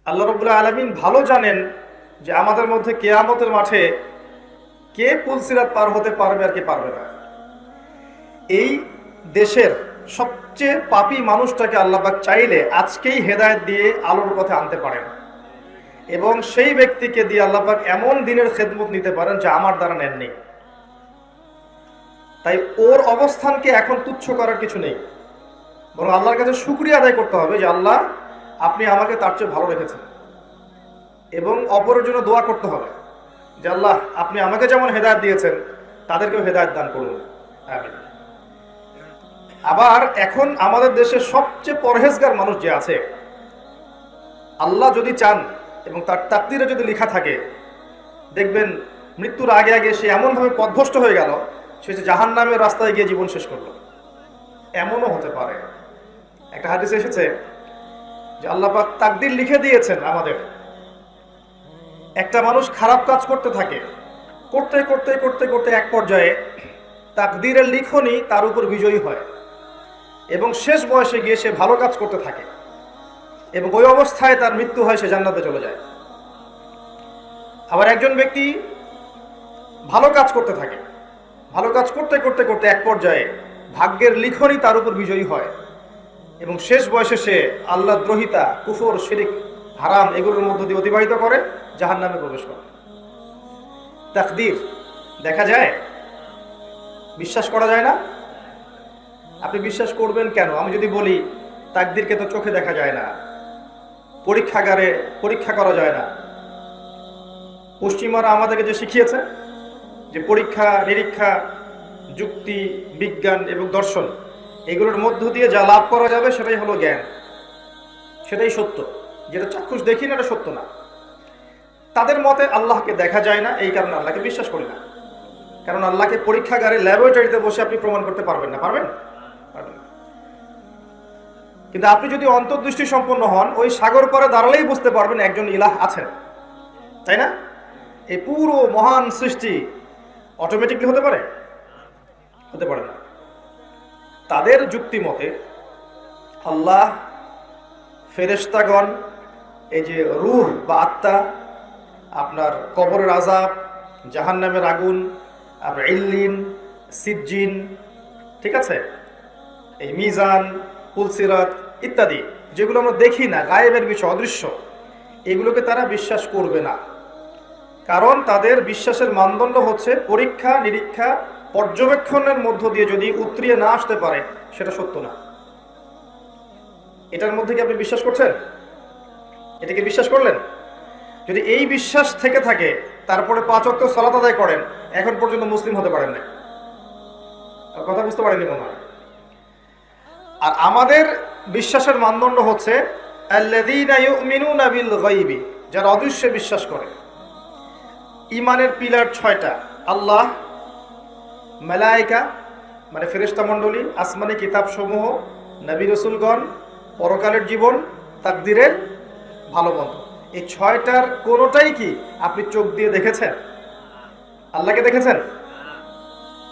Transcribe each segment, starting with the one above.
আল্লাহ রাব্বুল আলামিন ভালো জানেন যে আমাদের মধ্যে কিয়ামতের মাঠে কে পুলসিরাত পার হতে পারবে আর কে পারবে না। এই দেশের সবচেয়ে পাপী মানুষটাকে আল্লাহ পাক চাইলে আজকেই হেদায়েত দিয়ে আলোর পথে আনতে পারেন, এবং সেই ব্যক্তিকে দিয়ে আল্লাহ পাক এমন দিনের খেদমত নিতে পারেন যা আমার দ্বারা নেননি। তাই ওর অবস্থানকে এখন তুচ্ছ করার কিছু নেই, বরং আল্লাহর কাছে শুকরিয়া আদায় করতে হবে যে আল্লাহ আপনি আমাকে তার চেয়ে ভালো রেখেছেন, এবং অপরের জন্য দোয়া করতে হবে যে আল্লাহ আপনি আমাকে যেমন হেদায়েত দিয়েছেন তাদেরকেও হেদায়েত দান করুন, আমিন। আবার এখন আমাদের দেশে সবচেয়ে পরহেজগার মানুষ যে আছে, আল্লাহ যদি চান এবং তার তাকদীরে যদি লেখা থাকে, দেখবেন মৃত্যুর আগে আগে সে এমনভাবে পথভ্রষ্ট হয়ে গেল, সে যে জাহান্নামের রাস্তায় গিয়ে জীবন শেষ করলো। এমনও হতে পারে। একটা হাদিসে এসেছে যে আল্লাহ পাক তাকদীর লিখে দিয়েছেন আমাদের, একটা মানুষ খারাপ কাজ করতে থাকে, করতে করতে করতে করতে এক পর্যায়ে তাকদীরের লিখনই তার উপর বিজয়ী হয়, এবং শেষ বয়সে গিয়ে সে ভালো কাজ করতে থাকে, এবং ওই অবস্থায় তার মৃত্যু হয়, সে জান্নাতে চলে যায়। আবার একজন ব্যক্তি ভালো কাজ করতে থাকে, ভালো কাজ করতে করতে করতে এক পর্যায়ে ভাগ্যের লিখনই তার উপর বিজয়ী হয়, এবং শেষ বয়সে সে আল্লাহ দ্রোহিতা, কুফর, শিরিক, হারাম এগুলোর মধ্য দিয়ে অতিবাহিত করে জাহান্নামে প্রবেশ করে। তাকদীর দেখা যায়, বিশ্বাস করা যায় না। আপনি বিশ্বাস করবেন কেন? আমি যদি বলি তাকদীরকে তো চোখে দেখা যায় না, পরীক্ষাগারে পরীক্ষা করা যায় না। পশ্চিমারা আমাদেরকে যে শিখিয়েছে যে পরীক্ষা নিরীক্ষা, যুক্তি, বিজ্ঞান এবং দর্শন এগুলোর মধ্য দিয়ে যা লাভ করা যাবে সেটাই হলো জ্ঞান, সেটাই সত্য। যেটা চাক্ষুষ দেখি না এটা সত্য না। তাদের মতে আল্লাহকে দেখা যায় না, এই কারণে আল্লাহকে বিশ্বাস করি না। কারণ আল্লাহকে পরীক্ষাগারে ল্যাবরেটরিতে বসে আপনি প্রমাণ করতে পারবেন না। পারবেন? পারবেন না। কিন্তু আপনি যদি অন্তর্দৃষ্টি সম্পন্ন হন, ওই সাগর পাড়ে দাঁড়ালেই বুঝতে পারবেন একজন ইলাহ আছেন, তাই না? এই পুরো মহান সৃষ্টি অটোমেটিকলি হতে পারে? হতে পারে না। তাদের যুক্তি মতে আল্লাহ, ফেরেশতাগণ, এই যে রূহ বা আত্মা, আপনার কবরের আযাব, জাহান্নামের আগুন, আপনার ইল্লিন, সিজ্জিন, ঠিক আছে, এই মিজান, পুলসিরাত ইত্যাদি, যেগুলো আমরা দেখি না, গায়েবের বিষয়, অদৃশ্য, এগুলোকে তারা বিশ্বাস করবে না। কারণ তাদের বিশ্বাসের মানদণ্ড হচ্ছে পরীক্ষা নিরীক্ষা, পর্যবেক্ষণের মধ্য দিয়ে যদি উতরিয়ে না আসতে পারে সেটা সত্য না। এটার মধ্যে কি আপনি বিশ্বাস করছেন? এটাকে বিশ্বাস করলেন? যদি এই বিশ্বাস থেকে থাকে, তারপরে 5 ওয়াক্ত সালাত আদায় করেন, এখন পর্যন্ত মুসলিম হতে পারেন না। কথা বুঝতে পারেননি মনে হয়। আর আমাদের বিশ্বাসের মানদণ্ড হচ্ছে আল্লাযীনা ইউমিনুনা বিল গায়বি, যারা অদৃশ্যে বিশ্বাস করে। ইমানের পিলার 6টা: আল্লাহ, মালায়েকা মানে ফেরেশতা মণ্ডলী, আসমানি কিতাবসমূহ, নবী রাসূলগণ, পরকালের জীবন, তাকদীরের ভালো মন্দ। এই 6টার কোনোটাই কি আপনি চোখ দিয়ে দেখেছেন? আল্লাহকে দেখেছেন?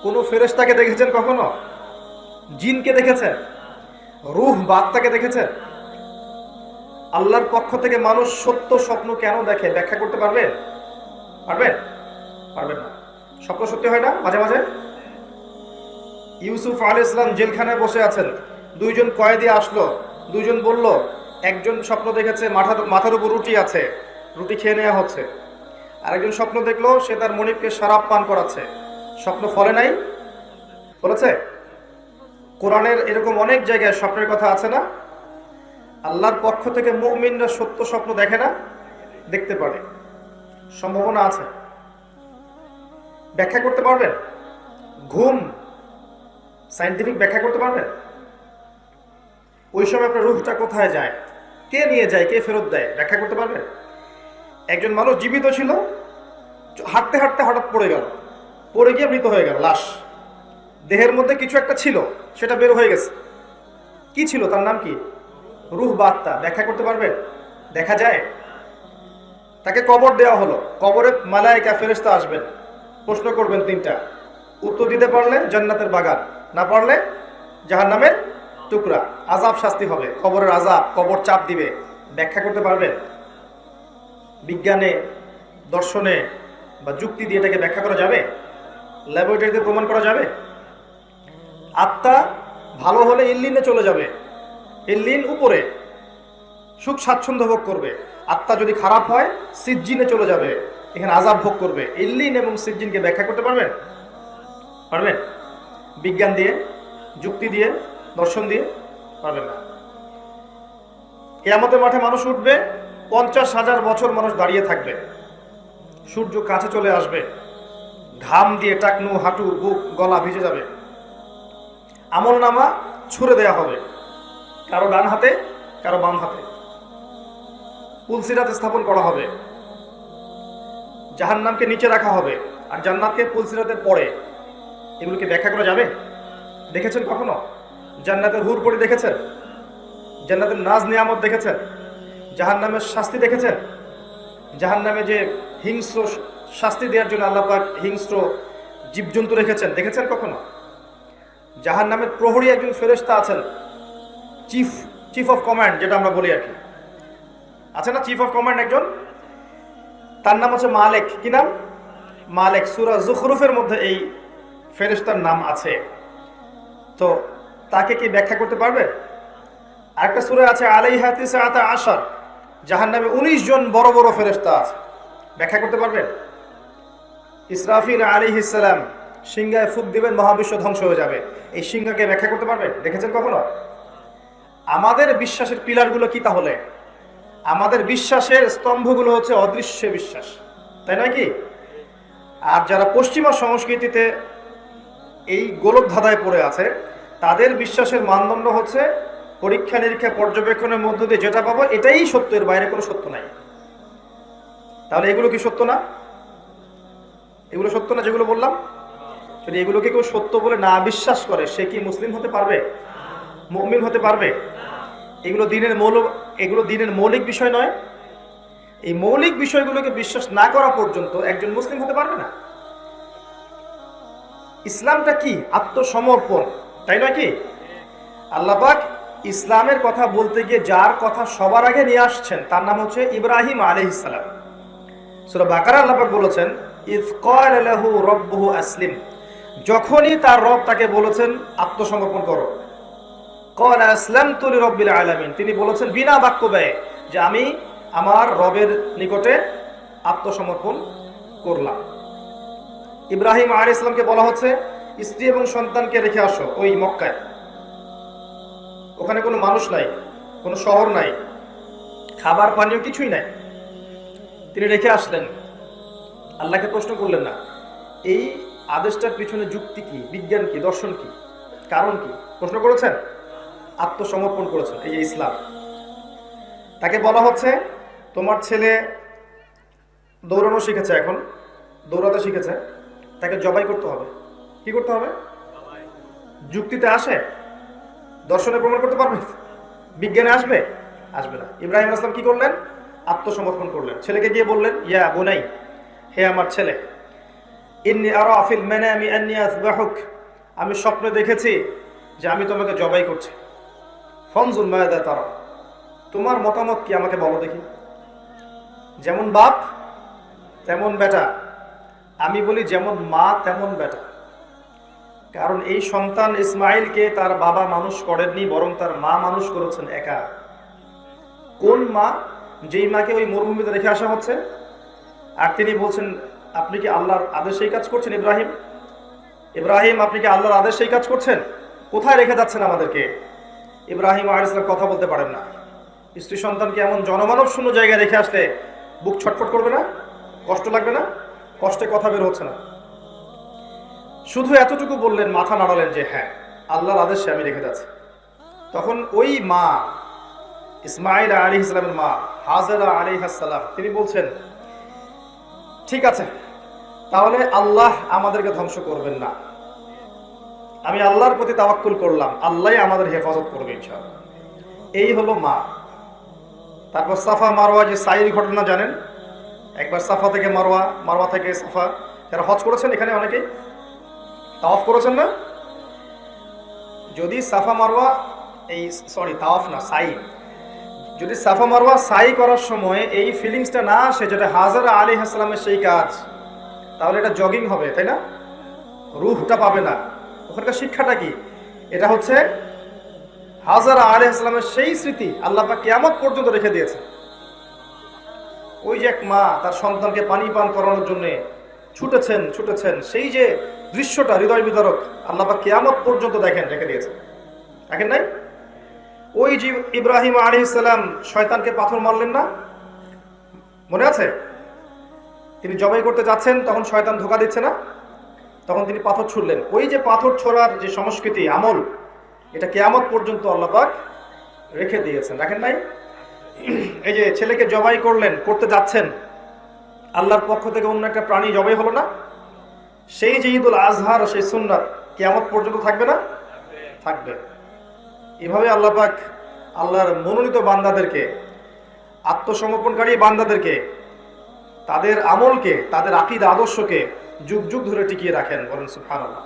কোন ফেরেশতাকে দেখেছেন কখনো? জিনকে দেখেছেন? রূহ বা আত্মাকে দেখেছেন? আল্লাহর পক্ষ থেকে মানুষ সত্য স্বপ্ন কেন দেখে ব্যাখ্যা করতে পারবেন? পারবেন? পারবেন না। স্বপ্ন সত্যি হয় না মাঝে মাঝে? ইউসুফ আলাইহিস সালাম জেলখানায় বসে আছেন, 2জন কয়েদি আসলো, 2জন বলল, একজন স্বপ্ন দেখেছে মাথার উপর রুটি আছে, রুটি খেয়ে নেওয়া হচ্ছে। আরেকজন স্বপ্ন দেখলো সে তার মনিবকে শরাব পান করাচ্ছে। স্বপ্ন ফলে নাই? ফলেছে? কোরআনের এরকম অনেক জায়গায় স্বপ্নের কথা আছে না? আল্লাহর পক্ষ থেকে মুমিনরা সত্য স্বপ্ন দেখে না? দেখতে পারে, সম্ভাবনা আছে। ব্যাখ্যা করতে পারবেন? ঘুম সায়েন্টিফিক ব্যাখ্যা করতে পারবেন? ওই সময় আপনার রূহটা কোথায় যায়, কে নিয়ে যায়, কে ফেরত দেয়, ব্যাখ্যা করতে পারবেন? একজন মানুষ জীবিত ছিল, হাঁটতে হাঁটতে হঠাৎ পড়ে গেল, পড়ে গিয়ে মৃত হয়ে গেল, লাশ। দেহের মধ্যে কিছু একটা ছিল, সেটা বের হয়ে গেছে। কি ছিল? তার নাম কি? রূহ বা আত্মা। ব্যাখ্যা করতে পারবেন? দেখা যায়? তাকে কবর দেওয়া হলো, কবরে মালায়েকা ফেরেশতা আসবেন, প্রশ্ন করবেন 3টা, উত্তর দিতে পারলে জান্নাতের বাগান, না পারলে জাহান্নামের টুকরা। আযাব শাস্তি হবে, কবরের আযাব, কবর চাপ দিবে। ব্যাখ্যা করতে পারবেন? বিজ্ঞানে, দর্শনে বা যুক্তি দিয়ে এটাকে ব্যাখ্যা করা যাবে? ল্যাবরেটরিতে প্রমাণ করা যাবে? আত্মা ভালো হলে ইল্লিনে চলে যাবে, ইল্লিন উপরে সুখ স্বাচ্ছন্দ্য ভোগ করবে। আত্মা যদি খারাপ হয় সিজ্জিনে চলে যাবে, এখানে আযাব ভোগ করবে। ইল্লিন এবং সিজ্জিনকে ব্যাখ্যা করতে পারবেন? পারবেন? বিজ্ঞান দিয়ে, যুক্তি দিয়ে, দর্শন দিয়ে? পারবেন না। কিয়ামতের মাঠে মানুষ উঠবে, 50,000 বছর মানুষ দাঁড়িয়ে থাকবে, সূর্য কাছে চলে আসবে, ঘাম দিয়ে টাকনু, হাঁটু, বুক, গলা ভিজে যাবে। আমল নামা ছুড়ে দেয়া হবে, কারো ডান হাতে, কারো বাম হাতে। পুলসিরাতে স্থাপন করা হবে, জাহান্নামকে নিচে রাখা হবে আর জান্নাতকে পুলসিরাতের পরে। এগুলোকে ব্যাখ্যা করা যাবে? দেখেছেন কখনো? জান্নাতের হুর পরি দেখেছেন? জান্নাতের নাজ নিয়ামত দেখেছেন? জাহান্নামের শাস্তি দেখেছেন? জাহান্নামে যে হিংস্র শাস্তি দেওয়ার জন্য আল্লাহ পাক হিংস্র জীবজন্তু রেখেছেন, দেখেছেন কখনো? জাহান্নামের প্রহরী একজন ফেরেশতা আছেন, চিফ অফ কমান্ড যেটা আমরা বলি আর কি, আছে না চিফ অফ কমান্ড একজন? তার নাম হচ্ছে মালেক। কি নাম? মালেক। সূরা যুখরুফের মধ্যে এই ফেরেশতার নাম আছে। তো তাকে কি ব্যাখ্যা করতে পারবে? আরেকটা সূরা আছে আলাইহা তিসআতা আশার, জাহান্নামে 19 জন বড় বড় ফেরেশতা আছে, ব্যাখ্যা করতে পারবেন? ইসরাফিল আলাইহিস সালাম সিংহায় ফুঁক দিবেন, মহাবিশ্ব ধ্বংস হয়ে যাবে। এই সিংহাকে ব্যাখ্যা করতে পারবেন? দেখেছেন কখনো? আমাদের বিশ্বাসের পিলারগুলো কি তাহলে? আমাদের বিশ্বাসের স্তম্ভগুলো হচ্ছে অদৃশ্য বিশ্বাস, তাই নয় কি? আর যারা পশ্চিমা সংস্কৃতিতে এই গোলক ধাঁধায় পড়ে আছে, তাদের বিশ্বাসের মানদণ্ড হচ্ছে পরীক্ষা নিরীক্ষা পর্যবেক্ষণের মধ্য দিয়ে যেটা পাবো এটাই সত্য, এর বাইরে কোনো সত্য নাই। তাহলে এগুলো কি সত্য না? এগুলো সত্য না যেগুলো বললাম? যদি এগুলোকে কেউ সত্য বলে না বিশ্বাস করে, সে কি মুসলিম হতে পারবে? মুমিন হতে পারবে? এগুলো দিনের মৌলিক বিষয় নয়? এই মৌলিক বিষয়গুলোকে বিশ্বাস না করা পর্যন্ত একজন মুসলিম হতে পারবে না। ইসলামটা কি? আত্মসমর্পণ, তাই নয় কি? আল্লাহ পাক ইসলামের কথা বলতে গিয়ে যার কথা সবার আগে নিয়ে আসছেন তার নাম হচ্ছে ইব্রাহিম আলাইহিস সালাম। সূরা বাকারা আল্লাহ পাক বলেছেন ইয ক্বালা লাহু রাব্বুহু আসলিম, যখনই তার রব তাকে বলেছেন আত্মসমর্পণ করো। ক্বালা আসলামতু লিরাব্বিল আলামিন, তিনি বলেছেন বিনা বাক্য ব্যয়ে যে আমি আমার রবের নিকটে আত্মসমর্পণ করলাম। ইব্রাহিম আলাইহিস সালামকে বলা হচ্ছে স্ত্রী এবং সন্তানকে রেখে আসো ওই মক্কায়, ওখানে কোনো মানুষ নাই, কোনো শহর নাই, খাবার পানীয় কিছুই নাই। তিনি রেখে আসলেন, আল্লাহকে প্রশ্ন করলেন না। এই আদেশটার পিছনে যুক্তি কি, বিজ্ঞান কি, দর্শন কি, কারণ কি? প্রশ্ন করেছেন? আত্মসমর্পণ করেছেন। এই যে ইসলাম। তাকে বলা হচ্ছে তোমার ছেলে দৌড়ানো শিখেছে, এখন দৌড়াতে শিখেছে, তাকে জবাই করতে হবে। কি করতে হবে? যুক্তিতে আসে? দর্শনে প্রমাণ করতে পারবে? বিজ্ঞানে আসবে? আসবে না। ইব্রাহিম আসলাম কি করলেন? আত্মসমর্পণ করলেন। ছেলেকে গিয়ে বললেন ইয়া বুনাই, হে আমার ছেলে, ইন্নী আরা ফিল মানামি আন্নী আযবাহুক, আমি স্বপ্নে দেখেছি যে আমি তোমাকে জবাই করছি। ফানজুর মাযা তারা, তোমার মতামত কি আমাকে বলো দেখি। যেমন বাপ তেমন বেটা, আমি বলি যেমন মা তেমন বেটা। কারণ এই সন্তান ইসমাইলকে তার বাবা মানুষ করেননি, বরং তার মা মানুষ করেছেন একা। কোন মা? যেই মাকে ওই মরুভূমিতে রেখে আসা হচ্ছে, আর তিনি বলছেন আপনি কি আল্লাহর আদেশেই কাজ করছেন? ইব্রাহিম আপনি কি আল্লাহর আদেশেই কাজ করছেন? কোথায় রেখে যাচ্ছেন আমাদেরকে? ইব্রাহিম আলাইহিস সালাম কথা বলতে পারেন না। স্ত্রী সন্তানকে এমন জনমানব শূন্য জায়গায় রেখে আসলে বুক ছটফট করবে না? কষ্ট লাগবে না? কষ্টে কথা বের হচ্ছে না। শুধু এতটুকু বললেন, মাথা নাড়ালেন যে হ্যাঁ আল্লাহর আদেশে আমি রেখে যাচ্ছি। তখন ওই মা, ইসমাইল আলাইহিস সালামের মা হাজেরা আলাইহিস সালাম, তিনি বলছেন ঠিক আছে, তাহলে আল্লাহ আমাদেরকে ধ্বংস করবেন না, আমি আল্লাহর প্রতি তাওয়াক্কুল করলাম, আল্লাহই আমাদের হেফাজত করবে ইনশাআল্লাহ। এই হলো মা। তারপর সাফা মারওয়া যে সাইর ঘটনা জানেন? একবার সাফা থেকে মারওয়া, মারওয়া থেকে সাফা, যারা হজ করেছেন এখানে অনেকেই তাওয়াফ করেছেন না? যদি সাফা মারওয়া তাওয়াফ না, সাই, যদি সাফা মারওয়া সাই করার সময় এই ফিলিংসটা না আসে যেটা হাজারা আলাইহিস সালামের সেই কাজ, তাহলে এটা জগিং হবে, তাই না? রূহটা পাবে না। ওখানকার শিক্ষাটা কি? এটা হচ্ছে হাজারা আলাইহিস সালামের সেই স্মৃতি আল্লাহ পাক কিয়ামত পর্যন্ত রেখে দিয়েছে। ওই যে এক মা তার সন্তানকে পানি পান করানোর জন্য ছুটেছেন, সেই যে দৃশ্যটা হৃদয় বিদারক, আল্লাহ পাক কিয়ামত পর্যন্ত রেখে দিয়েছে। দেখেন নাই? ওই যে ইব্রাহিম আলাইহিস সালাম শয়তানকে পাথর মারলেন না, মনে আছে? তিনি জবাই করতে যাচ্ছেন, তখন শয়তান ধোঁকা দিচ্ছে না, তখন তিনি পাথর ছুড়লেন। ওই যে পাথর ছোড়ার যে সংস্কৃতি, আমল, এটা কিয়ামত পর্যন্ত আল্লাহ পাক রেখে দিয়েছেন। দেখেন নাই? এই যে ছেলেকে জবাই করতে যাচ্ছেন, আল্লাহর পক্ষ থেকে অন্য একটা প্রাণী জবাই হলো না, সেই যে ঈদুল আজহার সেই সুন্নাত কিয়ামত পর্যন্ত থাকবে না? থাকবে। এভাবে আল্লাহ পাক আল্লাহর মনোনীত বান্দাদেরকে, আত্মসমর্পণকারী বান্দাদেরকে, তাদের আমলকে, তাদের আকীদা আদর্শকে যুগ যুগ ধরে টিকিয়ে রাখেন। বলেন সুবহানাল্লাহ।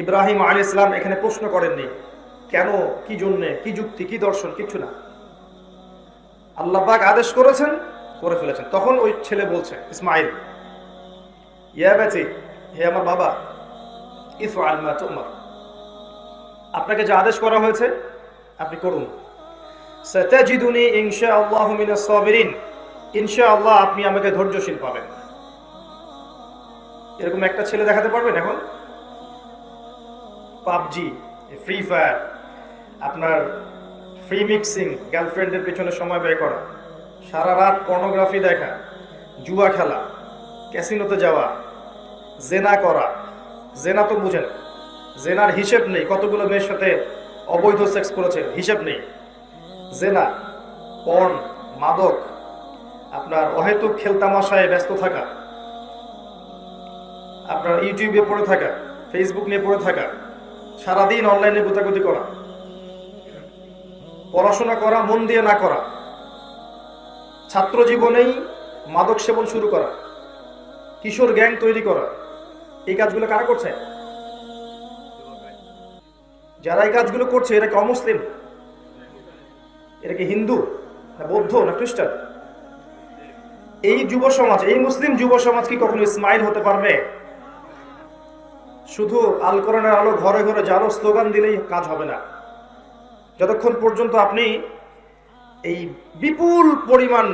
ইব্রাহিম আলাইহিস সালাম এখানে প্রশ্ন করেননি কেন, কি জন্য, কি যুক্তি, কি দর্শন, কিছু না। আল্লাহ পাক আদেশ করেছেন, করে ফেলেছেন। তখন ওই ছেলে বলছে, ইসমাইল, ইয়া বাতি, হে আমার বাবা, ইফআল মা তুমার, আপনাকে যে আদেশ করা হয়েছে আপনি করুন। সাতাজিদুনি ইনশাআল্লাহু মিনাস সাবিরিন, ইনশাআল্লাহ আপনি আমাকে ধৈর্যশীল পাবেন। এরকম একটা ছেলে দেখাতে পারবেন এখন? পাবজি, ফ্রি ফায়ার, আপনার ফ্রি মিক্সিং, গার্লফ্রেন্ডের পেছনে সময় ব্যয় করা, সারা রাত পর্নোগ্রাফি দেখা, জুয়া খেলা, ক্যাসিনোতে যাওয়া, জেনা করা। জেনা তো বুঝেন, জেনার হিসেব নেই, কতগুলো মেয়ের সাথে অবৈধ সেক্স করেছে, হিসেব নেই। জেনা, পর্ন, মাদক, আপনার অহেতুক খেলতামাশায় ব্যস্ত থাকা, আপনার ইউটিউবে পড়ে থাকা, ফেসবুক নিয়ে পড়ে থাকা, সারাদিন অনলাইনে গুতাগুতি করা, পড়াশোনা করা মন দিয়ে না করা, ছাত্র জীবনেই মাদক সেবন শুরু করা, কিশোর গ্যাং তৈরি করা, এই কাজগুলো কারা করছে? যারা এই কাজগুলো করছে এরা কি অমুসলিম? এরা কি হিন্দু না বৌদ্ধ না খ্রিস্টান? এই যুব সমাজ, এই মুসলিম যুব সমাজ কি কখনো ইসমাইল হতে পারবে? শুধু আল কোরআনের আলো ঘরে ঘরে জালো স্লোগান দিলেই কাজ হবে না। যতক্ষণ পর্যন্ত আপনি এই বিপুল পরিমাণ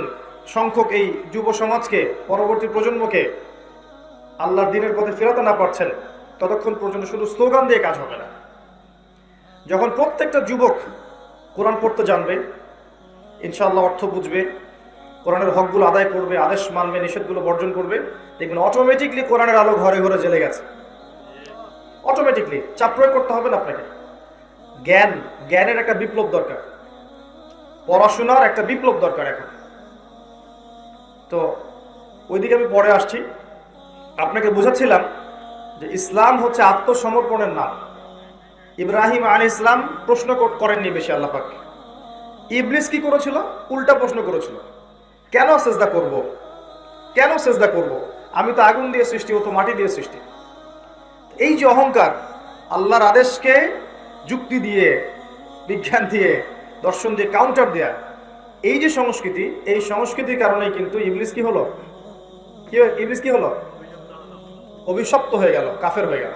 সংখ্যক এই যুব সমাজকে, পরবর্তী প্রজন্মকে আল্লাহর দ্বীনের পথে ফেরাতে না পারছেন, ততক্ষণ পর্যন্ত শুধু স্লোগান দিয়ে কাজ হবে না। যখন প্রত্যেকটা যুবক কোরআন পড়তে জানবে, ইনশাআল্লাহ অর্থ বুঝবে, কোরআনের হকগুলো আদায় করবে, আদেশ মানবে, নিষেধগুলো বর্জন করবে, দেখবেন অটোমেটিকলি কোরআনের আলো ঘরে ঘরে জ্বলে গেছে। অটোমেটিকলি, চাপ প্রয়োগ করতে হবে না আপনাকে। জ্ঞানের একটা বিপ্লব দরকার, পড়াশোনার একটা বিপ্লব দরকার এখন। তো ওইদিকে আমি পরে আসছি। আপনাকে বোঝাচ্ছিলাম যে ইসলাম হচ্ছে আত্মসমর্পণের নাম। ইব্রাহিম আলাইহিস সালাম প্রশ্ন করেননি বেশি আল্লাহ পাক। ইবলিস কি করেছিল? উল্টা প্রশ্ন করেছিল, কেন সেজদা করব, কেন সেজদা করব, আমি তো আগুন দিয়ে সৃষ্টি, ও তো মাটি দিয়ে সৃষ্টি। এই যে অহংকার, আল্লাহর আদেশকে যুক্তি দিয়ে, বিজ্ঞান দিয়ে, দর্শন দিয়ে কাউন্টার দেয়া, এই যে সংস্কৃতি, এই সংস্কৃতির কারণেই কিন্তু ইবলিস কি হলো? ইবলিস কি হলো? অভিশপ্ত হয়ে গেল, কাফের হয়ে গেল।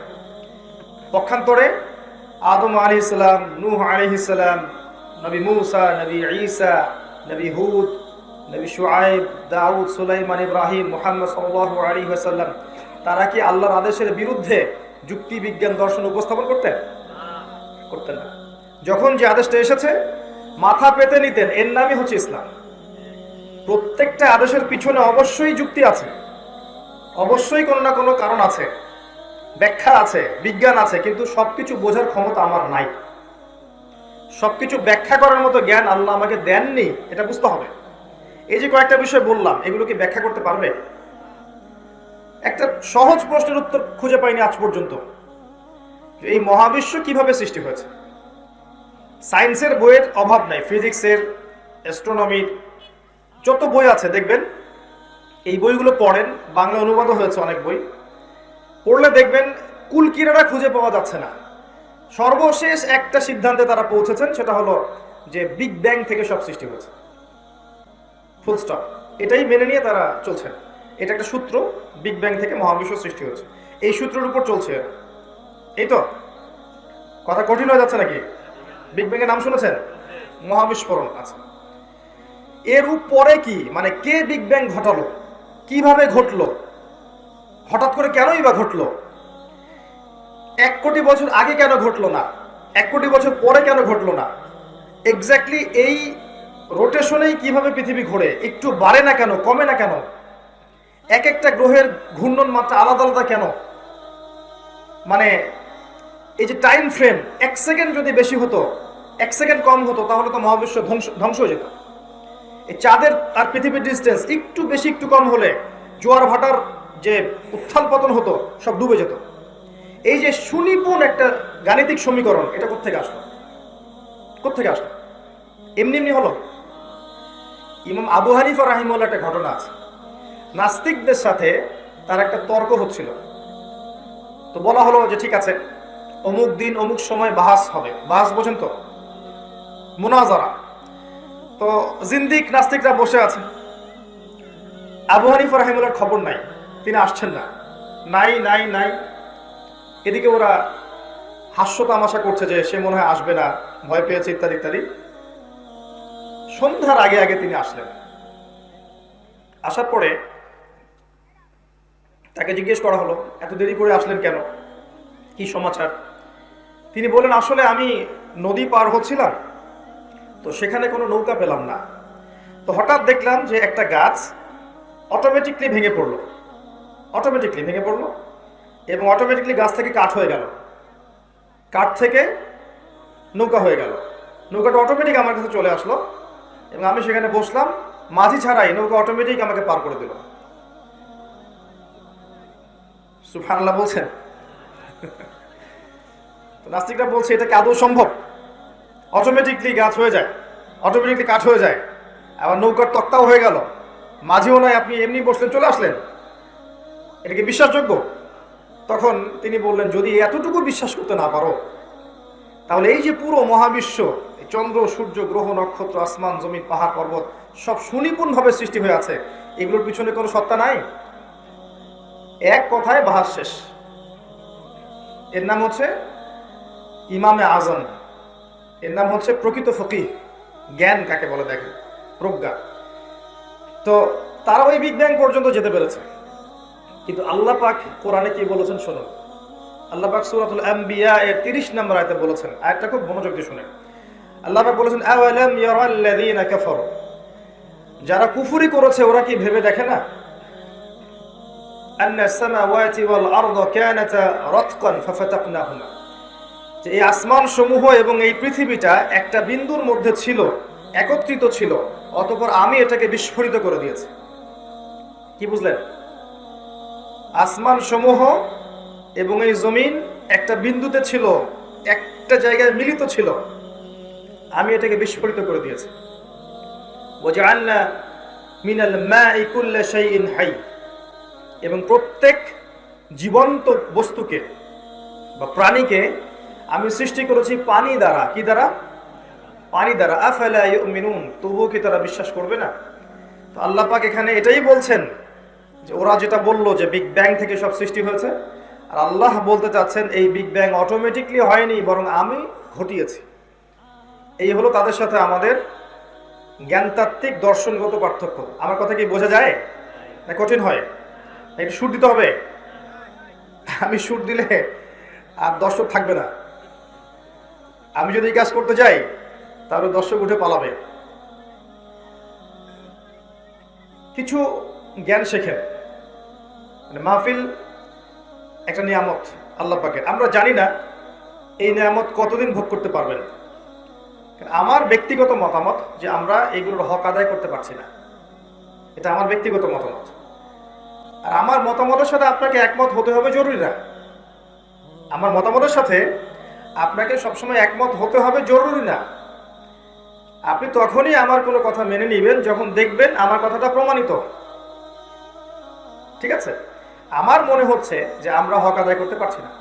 পক্ষান্তরে আদম আলাইহিস সালাম, নূহ আলাইহিস সালাম, নবী মূসা, নবী ঈসা, নবী হুদ, নবী শুআয়ব, দাউদ, সুলাইমান, ইব্রাহিম, মুহাম্মদ সাল্লাল্লাহু আলাইহি ওয়াসাল্লাম, তারা কি আল্লাহর আদেশের বিরুদ্ধে যুক্তি, বিজ্ঞান, দর্শন উপস্থাপন করতেন? করতেন না। যখন যে আদেশটা এসেছে মাথা পেতে নিতেন। এর নামই হচ্ছে ইসলাম। প্রত্যেকটা আদেশের পিছনে অবশ্যই যুক্তি আছে, অবশ্যই কোনো না কোনো কারণ আছে, ব্যাখ্যা আছে, বিজ্ঞান আছে, কিন্তু সবকিছু বোঝার ক্ষমতা আমার নাই। সবকিছু ব্যাখ্যা করার মতো জ্ঞান আল্লাহ আমাকে দেননি, এটা বুঝতে হবে। এই যে কয়েকটা বিষয় বললাম, এগুলো কি ব্যাখ্যা করতে পারবে? একটা সহজ প্রশ্নের উত্তর খুঁজে পাইনি আজ পর্যন্ত। এই মহাবিশ্ব কিভাবে সৃষ্টি হয়েছে? সায়েন্সের বইয়ের অভাব নাই, ফিজিক্সের, অ্যাস্ট্রোনমির, যত বই আছে দেখবেন, এই বইগুলো পড়েন, বাংলা অনুবাদও হয়েছে অনেক বই, পড়লে দেখবেন কুল কিনারা খুঁজে পাওয়া যাচ্ছে না। সর্বশেষ একটা সিদ্ধান্তে তারা পৌঁছেছেন, সেটা হলো যে বিগ ব্যাং থেকে সব সৃষ্টি হয়েছে, ফুল স্টপ। এটাই মেনে নিয়ে তারা চলছেন। এটা একটা সূত্র, বিগ ব্যাং থেকে মহাবিশ্ব সৃষ্টি হয়েছে, এই সূত্রের উপর চলছে। এই তো কথা কঠিন হয়ে যাচ্ছে নাকি? বিগ ব্যাং এর নাম শুনেছেন? মহাবিস্ফোরণ। আচ্ছা, এর উপরে কি মানে কে বিগ ব্যাং ঘটালো, কিভাবে ঘটলো, হঠাৎ করে কেনই বা ঘটলো, 1 কোটি বছর আগে কেন ঘটলো না, 1 কোটি বছর পরে কেন ঘটলো না, এক্স্যাক্টলি এই রোটেশনেই কিভাবে পৃথিবী ঘোরে, একটু বাড়ে না কেন, কমে না কেন, এক একটা গ্রহের ঘূর্ণন মাত্রা আলাদা আলাদা কেন, মানে এই যে টাইম ফ্রেম, 1 সেকেন্ড যদি বেশি হতো, 1 সেকেন্ড কম হতো, তাহলে তো মহাবিশ্ব ধ্বংস হয়ে যেত। এই চাঁদের আর পৃথিবীর ডিস্টেন্স একটু বেশি একটু কম হলে জোয়ার ভাটার যে উত্থান পতন হতো সব ডুবে যেত। এই যে সুনিপুণ একটা গাণিতিক সমীকরণ, এটা কোত্থেকে আসলো? কোত্থেকে আসলো? এমনি এমনি হলো? ইমাম আবু হানিফা রাহিমাহুল্লাহ একটা ঘটনা আছে। নাস্তিকদের সাথে তার একটা তর্ক হচ্ছিল, তো বলা হলো যে ঠিক আছে, অমুক দিন অমুক সময় বাহাস হবে। বাহাস বোঝেন তো? মুনাজারা। তো জিন্দিক নাস্তিকরা বসে আছে, আবু হানিফা রাহিমাহুল্লাহর খবর নাই, তিনি আসছেন না, নাই নাই নাই। এদিকে ওরা হাস্য তামাশা করছে যে সে মনে হয় আসবে না, ভয় পেয়েছে ইত্যাদি ইত্যাদি। সন্ধ্যার আগে আগে তিনি আসলেন। আসার পরে তাকে জিজ্ঞেস করা হলো, এত দেরি করে আসলেন কেন, কি সমাচার? তিনি বললেন, আসলে আমি নদী পার হচ্ছিলাম, তো সেখানে কোনো নৌকা পেলাম না, তো হঠাৎ দেখলাম যে একটা গাছ অটোমেটিকলি ভেঙে পড়লো, এবং অটোমেটিকলি গাছ থেকে কাঠ হয়ে গেল, কাঠ থেকে নৌকা হয়ে গেল। নৌকাটা অটোমেটিক আমার কাছে চলে আসলো এবং আমি সেখানে বসলাম, মাঝি ছাড়াই নৌকা অটোমেটিক আমাকে পার করে দিল। সুবহানাল্লাহ বলছেন। তো নাস্তিকরা বলছে এটা কি আদৌ সম্ভব? অটোমেটিকলি গাছ হয়ে যায়, অটোমেটিকলি কাঠ হয়ে যায়, আবার নৌকার তক্তাও হয়ে গেল, মাঝিও নয়, আপনি এমনি বসলেন চলে আসলেন, এটা কি বিশ্বাসযোগ্য? তখন তিনি বললেন, যদি এতটুকু বিশ্বাস করতে না পারো, তাহলে এই যে পুরো মহাবিশ্ব, চন্দ্র সূর্য গ্রহ নক্ষত্র আসমান জমিন পাহাড় পর্বত সব সুনিপুণভাবে সৃষ্টি হয়ে আছে, এগুলোর পিছনে কোনো সত্তা নাই? এক কথায় বাহাস শেষ। এর নাম হচ্ছে ইমামে আজম, এর নাম হচ্ছে প্রকৃত ফকিহ। জ্ঞান কাকে বলে দেখেন, প্রজ্ঞা। তো তারা ওই বিগ ব্যাং পর্যন্ত যেতে পেরেছে, কিন্তু আল্লাহ পাক কোরআনে কি বলেছেন শুনুন। আল্লাহ পাক সূরাতুল আম্বিয়া এর 30 নম্বর আয়াতে বলেছেন, আয়াতটা খুব মনোযোগ দিয়ে শুনেন। আল্লাহ পাক বলেছেন, আওয়ালাম ইয়ারাল্লাযীনা কাফারু, যারা কুফরি করেছে ওরা কি ভেবে দেখে না, আন্নাস সামাওয়াতি ওয়াল আরদা কানাতা রাতকান ফাফাতাকনাহুমা, যে এই আসমান সমূহ এবং এই পৃথিবীটা একটা বিন্দুর মধ্যে ছিল, একত্রিত ছিল, অতঃপর আমি এটাকে বিস্ফোরিত করে দিয়েছি। কি বুঝলেন? আসমান সমূহ এবং এই জমিন একটা বিন্দুতে ছিল, একটা জায়গায় মিলিত ছিল, আমি এটাকে বিস্ফোরিত করে দিয়েছি। ওয়াজআলনা মিনাল মাই কুল্লা শাইইন হাই, এবং প্রত্যেক জীবন্ত বস্তুকে বা প্রাণীকে আমি সৃষ্টি করেছি পানি দ্বারা। কি দ্বারা? পানি দ্বারা। আফালা ইউমিনুন, তবুও কি তারা বিশ্বাস করবে না? তো আল্লাহ পাক এখানে এটাই বলছেন যে ওরা যেটা বললো যে বিগ ব্যাং থেকে সব সৃষ্টি হয়েছে, আর আল্লাহ বলতে চাচ্ছেন এই বিগ ব্যাং অটোমেটিকলি হয়নি, বরং আমি ঘটিয়েছি। এই হলো তাদের সাথে আমাদের জ্ঞানতাত্ত্বিক দর্শনগত পার্থক্য। আমার কথা কি বোঝা যায় না কঠিন হয়? একটু সুর দিতে হবে। আমি সুর দিলে আর দর্শক থাকবে না। আমি যদি এই কাজ করতে যাই তাহলে দর্শক উঠে পালাবে। কিছু জ্ঞান শেখেন, মানে মাহফিল একটা নিয়ামত আল্লাহ পাকের, আমরা জানি না এই নিয়ামত কতদিন ভোগ করতে পারবেন। আমার ব্যক্তিগত মতামত যে আমরা এগুলোর হক আদায় করতে পারছি না, এটা আমার ব্যক্তিগত মতামত। আর আমার মতামতের সাথে আপনাকে একমত হতে হবে জরুরি না। আমার মতামতের সাথে আপনাকে সবসময় একমত হতে হবে জরুরি না। আপনি তখনই আমার কোনো কথা মেনে নেবেন যখন দেখবেন আমার কথাটা প্রমাণিত। ঠিক আছে? আমার মনে হচ্ছে যে আমরা হক আদায় করতে পারছি না।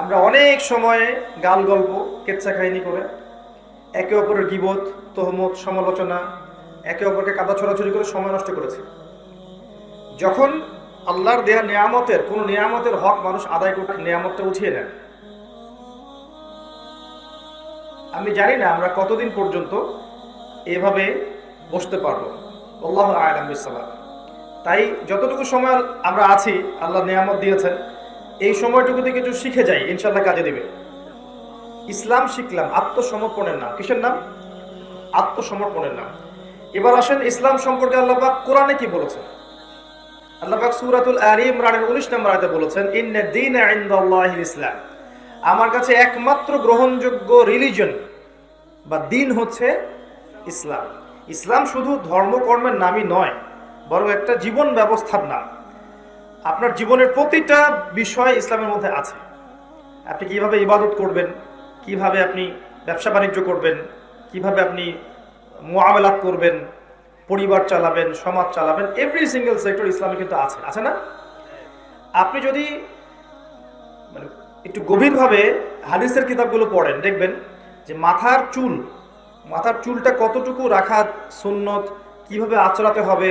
আমরা অনেক সময়ে গাল গল্প কেচ্ছা কাহিনী করে একে অপরের গীবত, তহমত, সমালোচনা, একে অপরকে কাদা ছড়াছড়ি করে সময় নষ্ট করেছে। যখন আল্লাহর দেয়া নিয়ামতের কোন নিয়ামতের হক মানুষ আদায় করতে নিয়ামতটা উঠিয়ে নেন। আমি জানি না আমরা কতদিন পর্যন্ত এভাবে বসতে পারবো, আল্লাহু আ'লাম বিসসাওয়াব। তাই যতটুকু সময় আমরা আছি, আল্লাহ নিয়ামত দিয়েছেন, এই সময়টুকুতে কিছু শিখে যাই, ইনশাআল্লাহ কাজে দিবে। ইসলাম শিখলাম আত্মসমর্পণের নাম। কিসের নাম? আত্মসমর্পণের নাম। এবার আসেন ইসলাম সম্পর্কে আল্লাহ পাক কোরআনে কি বলেছেন। আল্লাহ পাক সূরাতুল আলী ইমরানের 19 নম্বর আয়াতে বলেছেন, ইন্নাদ দীনা ইনদাল্লাহিল ইসলাম। আমার কাছে একমাত্র গ্রহণযোগ্য রিলিজন বা দিন হচ্ছে ইসলাম। ইসলাম শুধু ধর্মকর্মের নামই নয়, বরং একটা জীবন ব্যবস্থার নাম। আপনার জীবনের প্রতিটা বিষয় ইসলামের মধ্যে আছে। আপনি কিভাবে ইবাদত করবেন, কিভাবে আপনি ব্যবসা বাণিজ্য করবেন, কিভাবে আপনি মুআমালাত করবেন, পরিবার চালাবেন, সমাজ চালাবেন, এভরি সিঙ্গেল সেক্টর ইসলামে কিন্তু আছে, আছে না? আপনি যদি মানে একটু গভীরভাবে হাদিসের কিতাবগুলো পড়েন, দেখবেন যে মাথার চুলটা কতটুকু রাখা সুন্নত, কিভাবে আচরাতে হবে,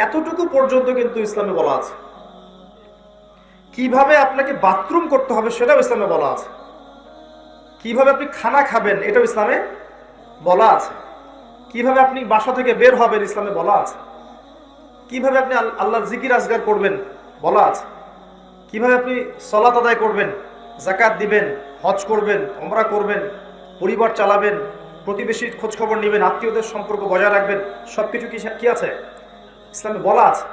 এতটুকু পর্যন্ত কিন্তু ইসলামে বলা আছে। কিভাবে আপনাকে বাথরুম করতে হবে সেটাও ইসলামে বলা আছে। কিভাবে আপনি খানা খাবেন এটাও ইসলামে বলা আছে। কিভাবে আপনি বাসা থেকে বের হবেন ইসলামে বলা আছে। কিভাবে আপনি আল্লাহর জিকির আজগার করবেন বলা আছে। কিভাবে আপনি সালাত আদায় করবেন, যাকাত দিবেন, হজ করবেন, উমরা করবেন, পরিবার চালাবেন, প্রতিবেশীর খোঁজ খবর নেবেন, আত্মীয়দের সম্পর্ক বজায় রাখবেন, সবকিছু কি আছে ইসলামে বলা আছে।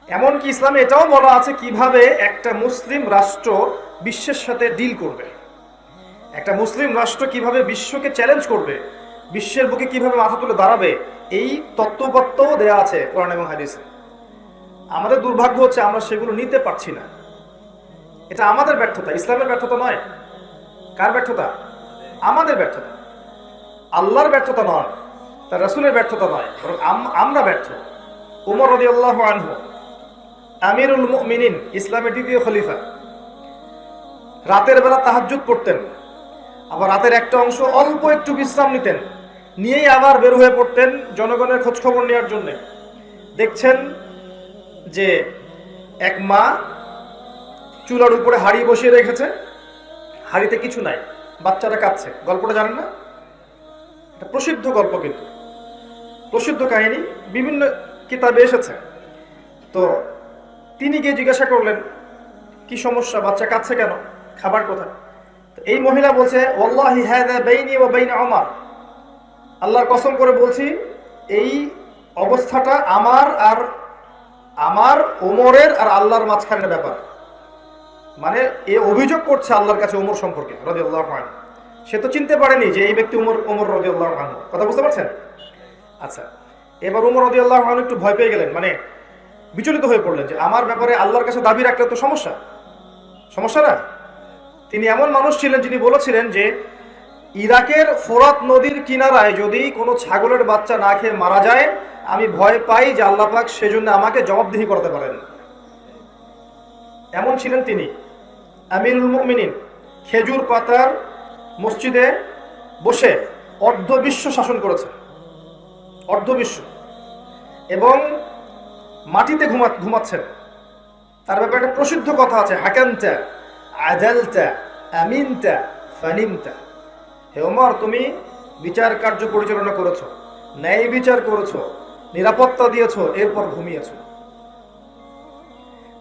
এমনকি ইসলামে এটাও বলা আছে কিভাবে একটা মুসলিম রাষ্ট্র বিশ্বের সাথে ডিল করবে, একটা মুসলিম রাষ্ট্র কিভাবে বিশ্বকে চ্যালেঞ্জ করবে, বিশ্বের বুকে কিভাবে মাথা তুলে দাঁড়াবে, এই তত্ত্বপত্রও দেয়া আছে কোরআন এবং হাদিসে। আমাদের দুর্ভাগ্য হচ্ছে আমরা সেগুলো নিতে পারছি না। এটা আমাদের ব্যর্থতা, ইসলামের ব্যর্থতা নয়। কার ব্যর্থতা? আমাদের ব্যর্থতা। আল্লাহর ব্যর্থতা নয়, তার রাসূলের ব্যর্থতা নয়, বরং আমরা ব্যর্থ। ওমর রাদিয়াল্লাহু আনহু আমিরুল মুমিনিন, ইসলামের দ্বিতীয় খলিফা, রাতের বেলা তাহাজ্জুদ পড়তেন, আবার রাতের একটা অংশ অল্প একটু বিশ্রাম নিতেন, নিয়েই আবার বের হয়ে পড়তেন জনগণের খোঁজ খবর নেওয়ার জন্য। দেখছেন যে এক মা চুলার উপরে হাঁড়ি বসিয়ে রেখেছে, হাঁড়িতে কিছু নাই, বাচ্চাটা কাঁদছে। গল্পটা জানেন না? এটা প্রসিদ্ধ গল্প, কিন্তু প্রসিদ্ধ কাহিনী, বিভিন্ন কিতাবে এসেছে। তো তিনি গিয়ে জিজ্ঞাসা করলেন, কি সমস্যা, বাচ্চা কাঁদছে কেন, খাবার কোথায়? এই মহিলা বলছে, ওয়াল্লাহি হাযা বাইনি ওয়া বাইনা ওমর, আল্লাহর কসম করে বলছি এই অবস্থাটা আমার ওমরের আর আল্লাহর মাঝখানের ব্যাপার। মানে এ অভিযোগ করছে আল্লাহর কাছে ওমর সম্পর্কে রাদিয়াল্লাহু আনহু। সে তো চিনতে পারেনি যে এই ব্যক্তি ওমর রাদিয়াল্লাহু আনহু। কথা বুঝতে পারছেন? আচ্ছা, এবার ওমর রাদিয়াল্লাহু আনহু একটু ভয় পেয়ে গেলেন, মানে বিচলিত হয়ে পড়লেন যে আমার ব্যাপারে আল্লাহর কাছে দাবি রাখলে তো সমস্যা না। তিনি এমন মানুষ ছিলেন যিনি বলেছিলেন যে ইরাকের ফোরাত নদীর কিনারায় যদি কোনো ছাগলের বাচ্চা না খেয়ে মারা যায়, আমি ভয় পাই যে আল্লাহ পাক সেজন্য আমাকে জবাবদিহি করাতে পারেন। এমন ছিলেন তিনি, আমিরুল মুমিনিন। খেজুর পাতার মসজিদে বসে অর্ধবিশ্ব শাসন করেছে, অর্ধবিশ্ব, এবং মাটিতে ঘুমাচ্ছেন। তার ব্যাপারে একটা প্রসিদ্ধ কথা আছে, হাকামতা আদালতা আমিনতা ফানিমতা। হে ওমর, তুমি বিচার কার্য পরিচালনা করেছো, ন্যায় বিচার করেছো, নিরাপত্তা দিয়েছো, এরপর ঘুমিয়েছো।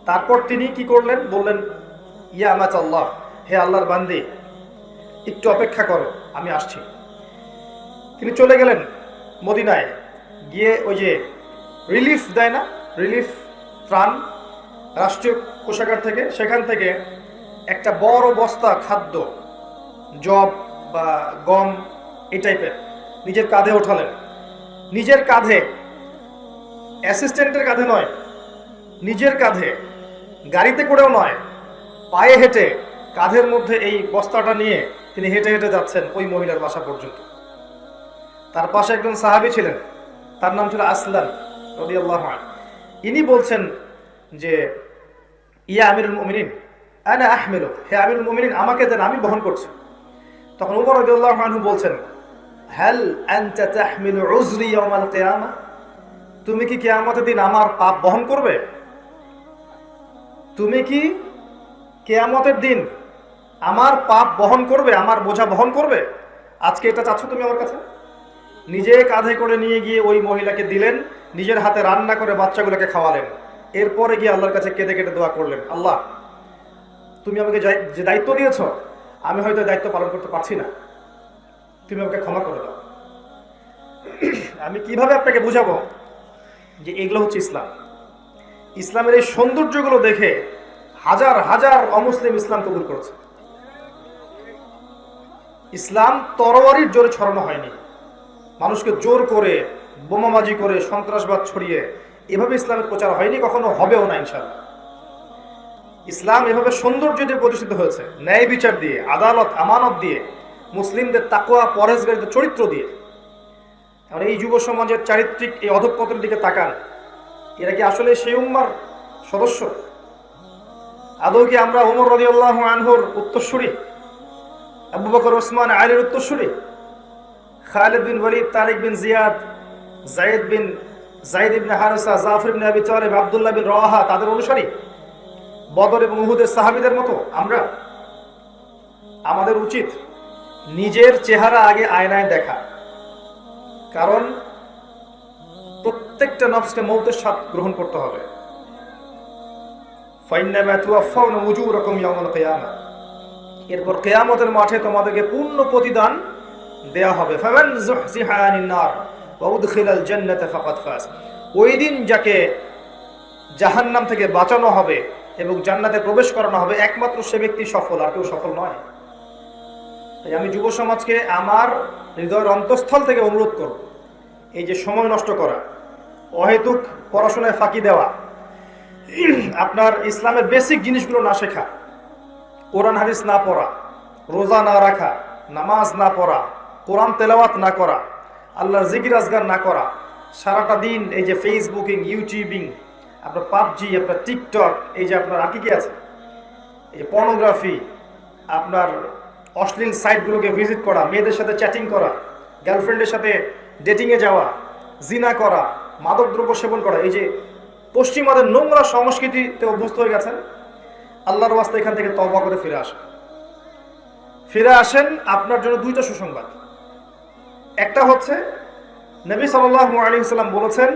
তারপর তিনি কি করলেন? বললেন, ইয়া আমাত আল্লাহ, হে আল্লাহর বান্দি, একটু অপেক্ষা করো, আমি আসছি। তিনি চলে গেলেন মদিনায়, গিয়ে ওই যে রিলিফ দেয় না, রিলিফ ত্রাণ রাষ্ট্রীয় কোষাগার থেকে, সেখান থেকে একটা বড় বস্তা খাদ্য, জব বা গম এই টাইপের নিজের কাঁধে ওঠালেন। নিজের কাঁধে, অ্যাসিস্ট্যান্টের কাঁধে নয়, নিজের কাঁধে, গাড়িতে করেও নয়, পায়ে হেঁটে কাঁধের মধ্যে এই বস্তাটা নিয়ে তিনি হেঁটে হেঁটে যাচ্ছেন ওই মহিলার বাসা পর্যন্ত। তার পাশে একজন সাহাবী ছিলেন, তার নাম ছিল আসলাম রাদিয়াল্লাহু আনহু। ইনি বলছেন যে, ইয়া আমিরুল মুমিনিন আনা আহমিলু, হে আমিরুল মুমিনিন, আমাকে দেন, আমি বহন করছি। তখন ওমর রাদিয়াল্লাহু আনহু বলছেন, হাল আনতা তাহমিলু উযরি ইয়াওমাল কিয়ামা, তুমি কি কিয়ামতের দিন আমার পাপ বহন করবে? তুমি কি কিয়ামতের দিন আমার পাপ বহন করবে, আমার বোঝা বহন করবে? আজকে এটা চাচ্ছ তুমি আমার কাছে? নিজে কাঁধে করে নিয়ে গিয়ে ওই মহিলাকে দিলেন, নিজের হাতে রান্না করে বাচ্চাগুলোকে খাওয়ালেন, এরপরে গিয়ে আল্লাহর কাছে কেঁদে কেটে দোয়া করলেন, আল্লাহ তুমি আমাকে যে দায়িত্ব দিয়েছ আমি হয়তো দায়িত্ব পালন করতে পারছি না, তুমি আমাকে ক্ষমা করে দাও। আমি কিভাবে আপনাকে বুঝাবো যে এগুলো হচ্ছে ইসলাম? ইসলামের এই সৌন্দর্যগুলো দেখে হাজার হাজার অমুসলিম ইসলাম কবুল করেছে। ইসলাম তরবারির জোরে ছড়ানো হয়নি, মানুষকে জোর করে বোমাবাজি করে সন্ত্রাসবাদ ছড়িয়ে এভাবে ইসলামের প্রচার হয়নি, কখনো হবেও না ইনশাআল্লাহ। ইসলাম এভাবে সৌন্দর্য দিয়ে প্রতিষ্ঠিত হয়েছে, ন্যায় বিচার দিয়ে, আদালত আমানত দিয়ে, মুসলিমদের তাকওয়া পরহেজগারিতার চরিত্র দিয়ে। আর এই যুব সমাজের চারিত্রিক এই অধঃপতনের দিকে তাকান, এরা কি আসলে সেই উম্মার সদস্য? আদৌ কি আমরা ওমর রাদিয়াল্লাহু আনহুর উত্তরসূরি, আবু বকর ওসমান আলীর উত্তরসূরি, খালিদ বিন ওয়ালিদ, তারিক বিন জিয়াদ, যায়েদ ইবনে হারেসা, জাফর ইবনে আবি তালিব, আব্দুল্লাহ বিন রওয়াহা তাদের অনুসারী, বদর এবং উহুদের সাহাবীদের মতো আমরা? আমাদের উচিত নিজের চেহারা আগে আয়নায় দেখা, কারণ প্রত্যেকটা নফসকে মৌতের স্বাদ গ্রহণ করতে হবে। ফাইন্নামা তুওয়াফাউনা উজুরাকুম ইয়াওমাল কিয়ামা, এরপর কিয়ামতের মাঠে তোমাদেরকে পূর্ণ প্রতিদান দেয়া হবে। ফামান যুহজিহা আনিন নার ওয়া উদখিলাল জান্নাতা ফাকাদ ফাজ, ওই দিন যাকে জাহান্নাম থেকে বাঁচানো হবে এবং জান্নাতে প্রবেশ করানো হবে, একমাত্র সে ব্যক্তি সফল, আর কেউ সফল নয়। তাই আমি যুব সমাজকে আমার হৃদয়ের অন্তঃস্থল থেকে অনুরোধ করব, এই যে সময় নষ্ট করা, অহেতুক পড়াশোনায় ফাঁকি দেওয়া, আপনার ইসলামের বেসিক জিনিসগুলো না শেখা, কোরআন হাদিস না পড়া, রোজা না রাখা, নামাজ না পড়া, কোরআন তেলাওয়াত না করা, আল্লাহর জিকির আজগার না করা, সারাটা দিন এই যে ফেসবুকিং, ইউটিউবিং, আপনার পাবজি, আপনার টিকটক, এই যে আপনার আর কি আছে, এই পর্নোগ্রাফি, আপনার অশ্লীল সাইটগুলোকে ভিজিট করা, মেয়েদের সাথে চ্যাটিং করা, গার্লফ্রেন্ডের সাথে ডেটিংয়ে যাওয়া, জিনা করা, মাদকদ্রব্য সেবন করা, এই যে পশ্চিমাদের নোংরা সংস্কৃতিতে অভ্যস্ত হয়ে গেছেন, আল্লাহর ওয়াস্তে এখান থেকে তওবা করে ফিরে আসেন। আপনার জন্য দুইটা সুসংবাদ। একটা হচ্ছে নবী সাল্লাল্লাহু আলাইহি ওয়াসাল্লাম বলেছেন,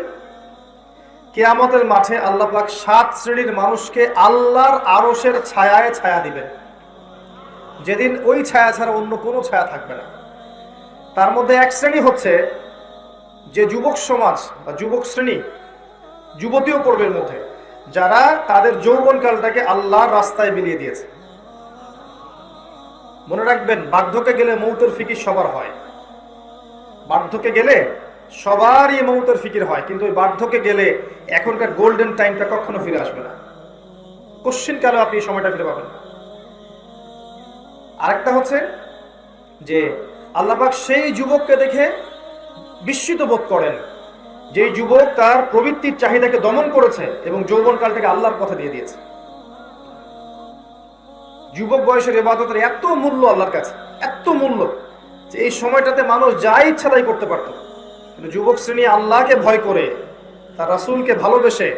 কিয়ামতের মাঠে আল্লাহ পাক 7 শ্রেণীর মানুষকে আল্লাহর আরশের ছায়ায় ছায়া দিবেন, যেদিন ওই ছায়া ছাড়া অন্য কোনো ছায়া থাকবে না। তার মধ্যে এক শ্রেণী হচ্ছে যে যুবক সমাজ বা যুবক শ্রেণী, যুবতীও পর্বের মধ্যে, যারা তাদের যৌবনকালটাকে আল্লাহর রাস্তায় বিলিয়ে দিয়েছে। মনে রাখবেন, বার্ধক্যে গেলে মৌতের ফিকির সবার হয়, বার্ধক্যে গেলে সবারই মৌতের ফিকির হয়, কিন্তু ওই বার্ধক্যে গেলে এখনকার গোল্ডেন টাইমটা কখনো ফিরে আসবে না, কোশ্চিন কালে আপনি এই সময়টা ফিরে পাবেন না। আরেকটা হচ্ছে যে আল্লাহ পাক সেই যুবককে দেখে বিস্মিত বোধ করেন, যেই যুবক তার প্রবৃত্তির চাহিদাকে দমন করেছে এবং যৌবনকালটাকে আল্লাহর পথে দিয়ে দিয়েছে। যুবক বয়সের ইবাদতের এত মূল্য আল্লাহর কাছে, এত মূল্য যে এই সময়টাতে মানুষ যা ইচ্ছা তাই করতে পারত, কিন্তু যুবক শ্রেণী আল্লাহকে ভয় করে, তার রাসূলকে ভালোবেসে,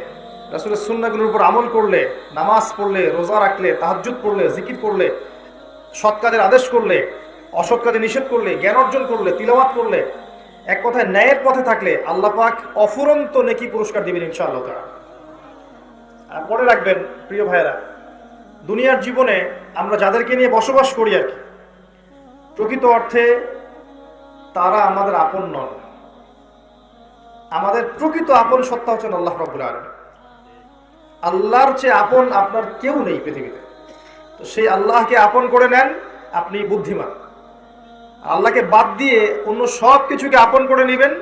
রাসূলের সুন্নাহগুলোর উপর আমল করলে, নামাজ পড়লে, রোজা রাখলে, তাহাজ্জুদ পড়লে, জিকির করলে, সৎ কাজের আদেশ করলে, অসৎ কাজে নিষেধ করলে, জ্ঞান অর্জন করলে, তিলাওয়াত করলে, এক কথায় ন্যায়ের পথে থাকলে আল্লাহ পাক অফুরন্ত নেকি পুরস্কার দিবেন ইনশাআল্লাহ তাআলা। আর মনে রাখবেন প্রিয় ভাইয়েরা, দুনিয়ার জীবনে আমরা যাদেরকে নিয়ে বসবাস করি আর কি, প্রকৃত অর্থে তারা আমাদের আপন নন। আমাদের প্রকৃত আপন সত্তা হচ্ছেন আল্লাহ রাব্বুল আলামিন। আল্লাহর চেয়ে আপন আপনার কেউ নেই পৃথিবীতে। তো সেই আল্লাহকে আপন করে নেন, আপনি বুদ্ধিমান। আল্লাহকে বাদ দিয়ে অন্য সব কিছুকে আপন করে নেবেন,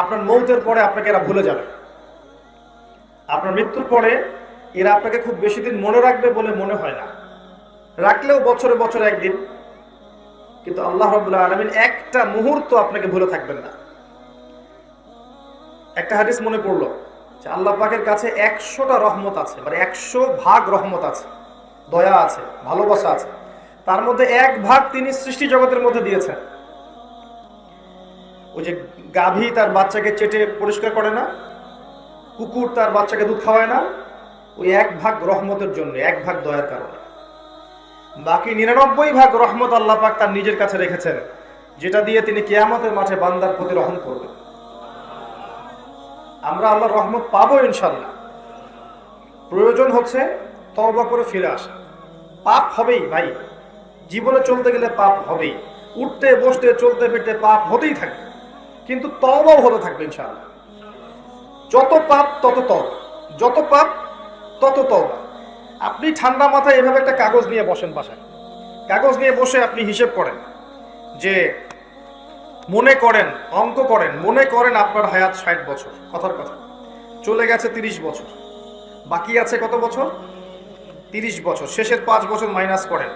আপনার মৌতের পরে আপনাকে এরা ভুলে যাবে। আপনার মৃত্যুর পরে এরা আপনাকে খুব বেশি দিন মনে রাখবে বলে মনে হয় না, রাখলেও বছরে বছরে একদিন, কিন্তু আল্লাহ রাব্বুল আলামিন একটা মুহূর্ত আপনাকে ভুলে থাকবেন না। একটা হাদিস মনে পড়লো যে আল্লাহ পাকের কাছে 100টা রহমত আছে, মানে 100 ভাগ রহমত আছে, দয়া আছে, ভালোবাসা আছে। তার মধ্যে 1 ভাগ তিনি সৃষ্টি জগতের মধ্যে দিয়েছেন। ওই যে গাভী তার বাচ্চাকে চেটে পরিষ্কার করে না, কুকুর তার বাচ্চাকে দুধ খাওয়ায় না, ওই 1 ভাগ রহমতের জন্য, 1 ভাগ দয়ার কারণে। বাকি 99 ভাগ রহমত আল্লাহ পাক তার নিজের কাছে রেখেছেন, যেটা দিয়ে তিনি কিয়ামতের মাঠে বান্দার প্রতি রহম করবেন। আমরা আল্লাহর রহমত পাবো ইনশাল্লাহ। প্রয়োজন হচ্ছে তওবা করে ফিরে আসা। পাপ হবেই ভাই, জীবনে চলতে গেলে পাপ হবেই, উঠতে বসতে চলতে ফিরতে পাপ হতেই থাকবে, কিন্তু তওবাও হতে থাকবে ইনশাআল্লাহ। যত পাপ তত তওবা, যত পাপ তত তওবা। আপনি ঠান্ডা মাথায় এভাবে একটা কাগজ নিয়ে বসেন বাসায়, কাগজ নিয়ে বসে আপনি হিসেব করেন যে মনে করেন, অঙ্ক করেন, মনে করেন আপনার হায়াত 60 বছর, কথার কথা চলে গেছে 30 বছর, বাকি আছে কত বছর? 30 বছর। শেষের 5 বছর মাইনাস করেন।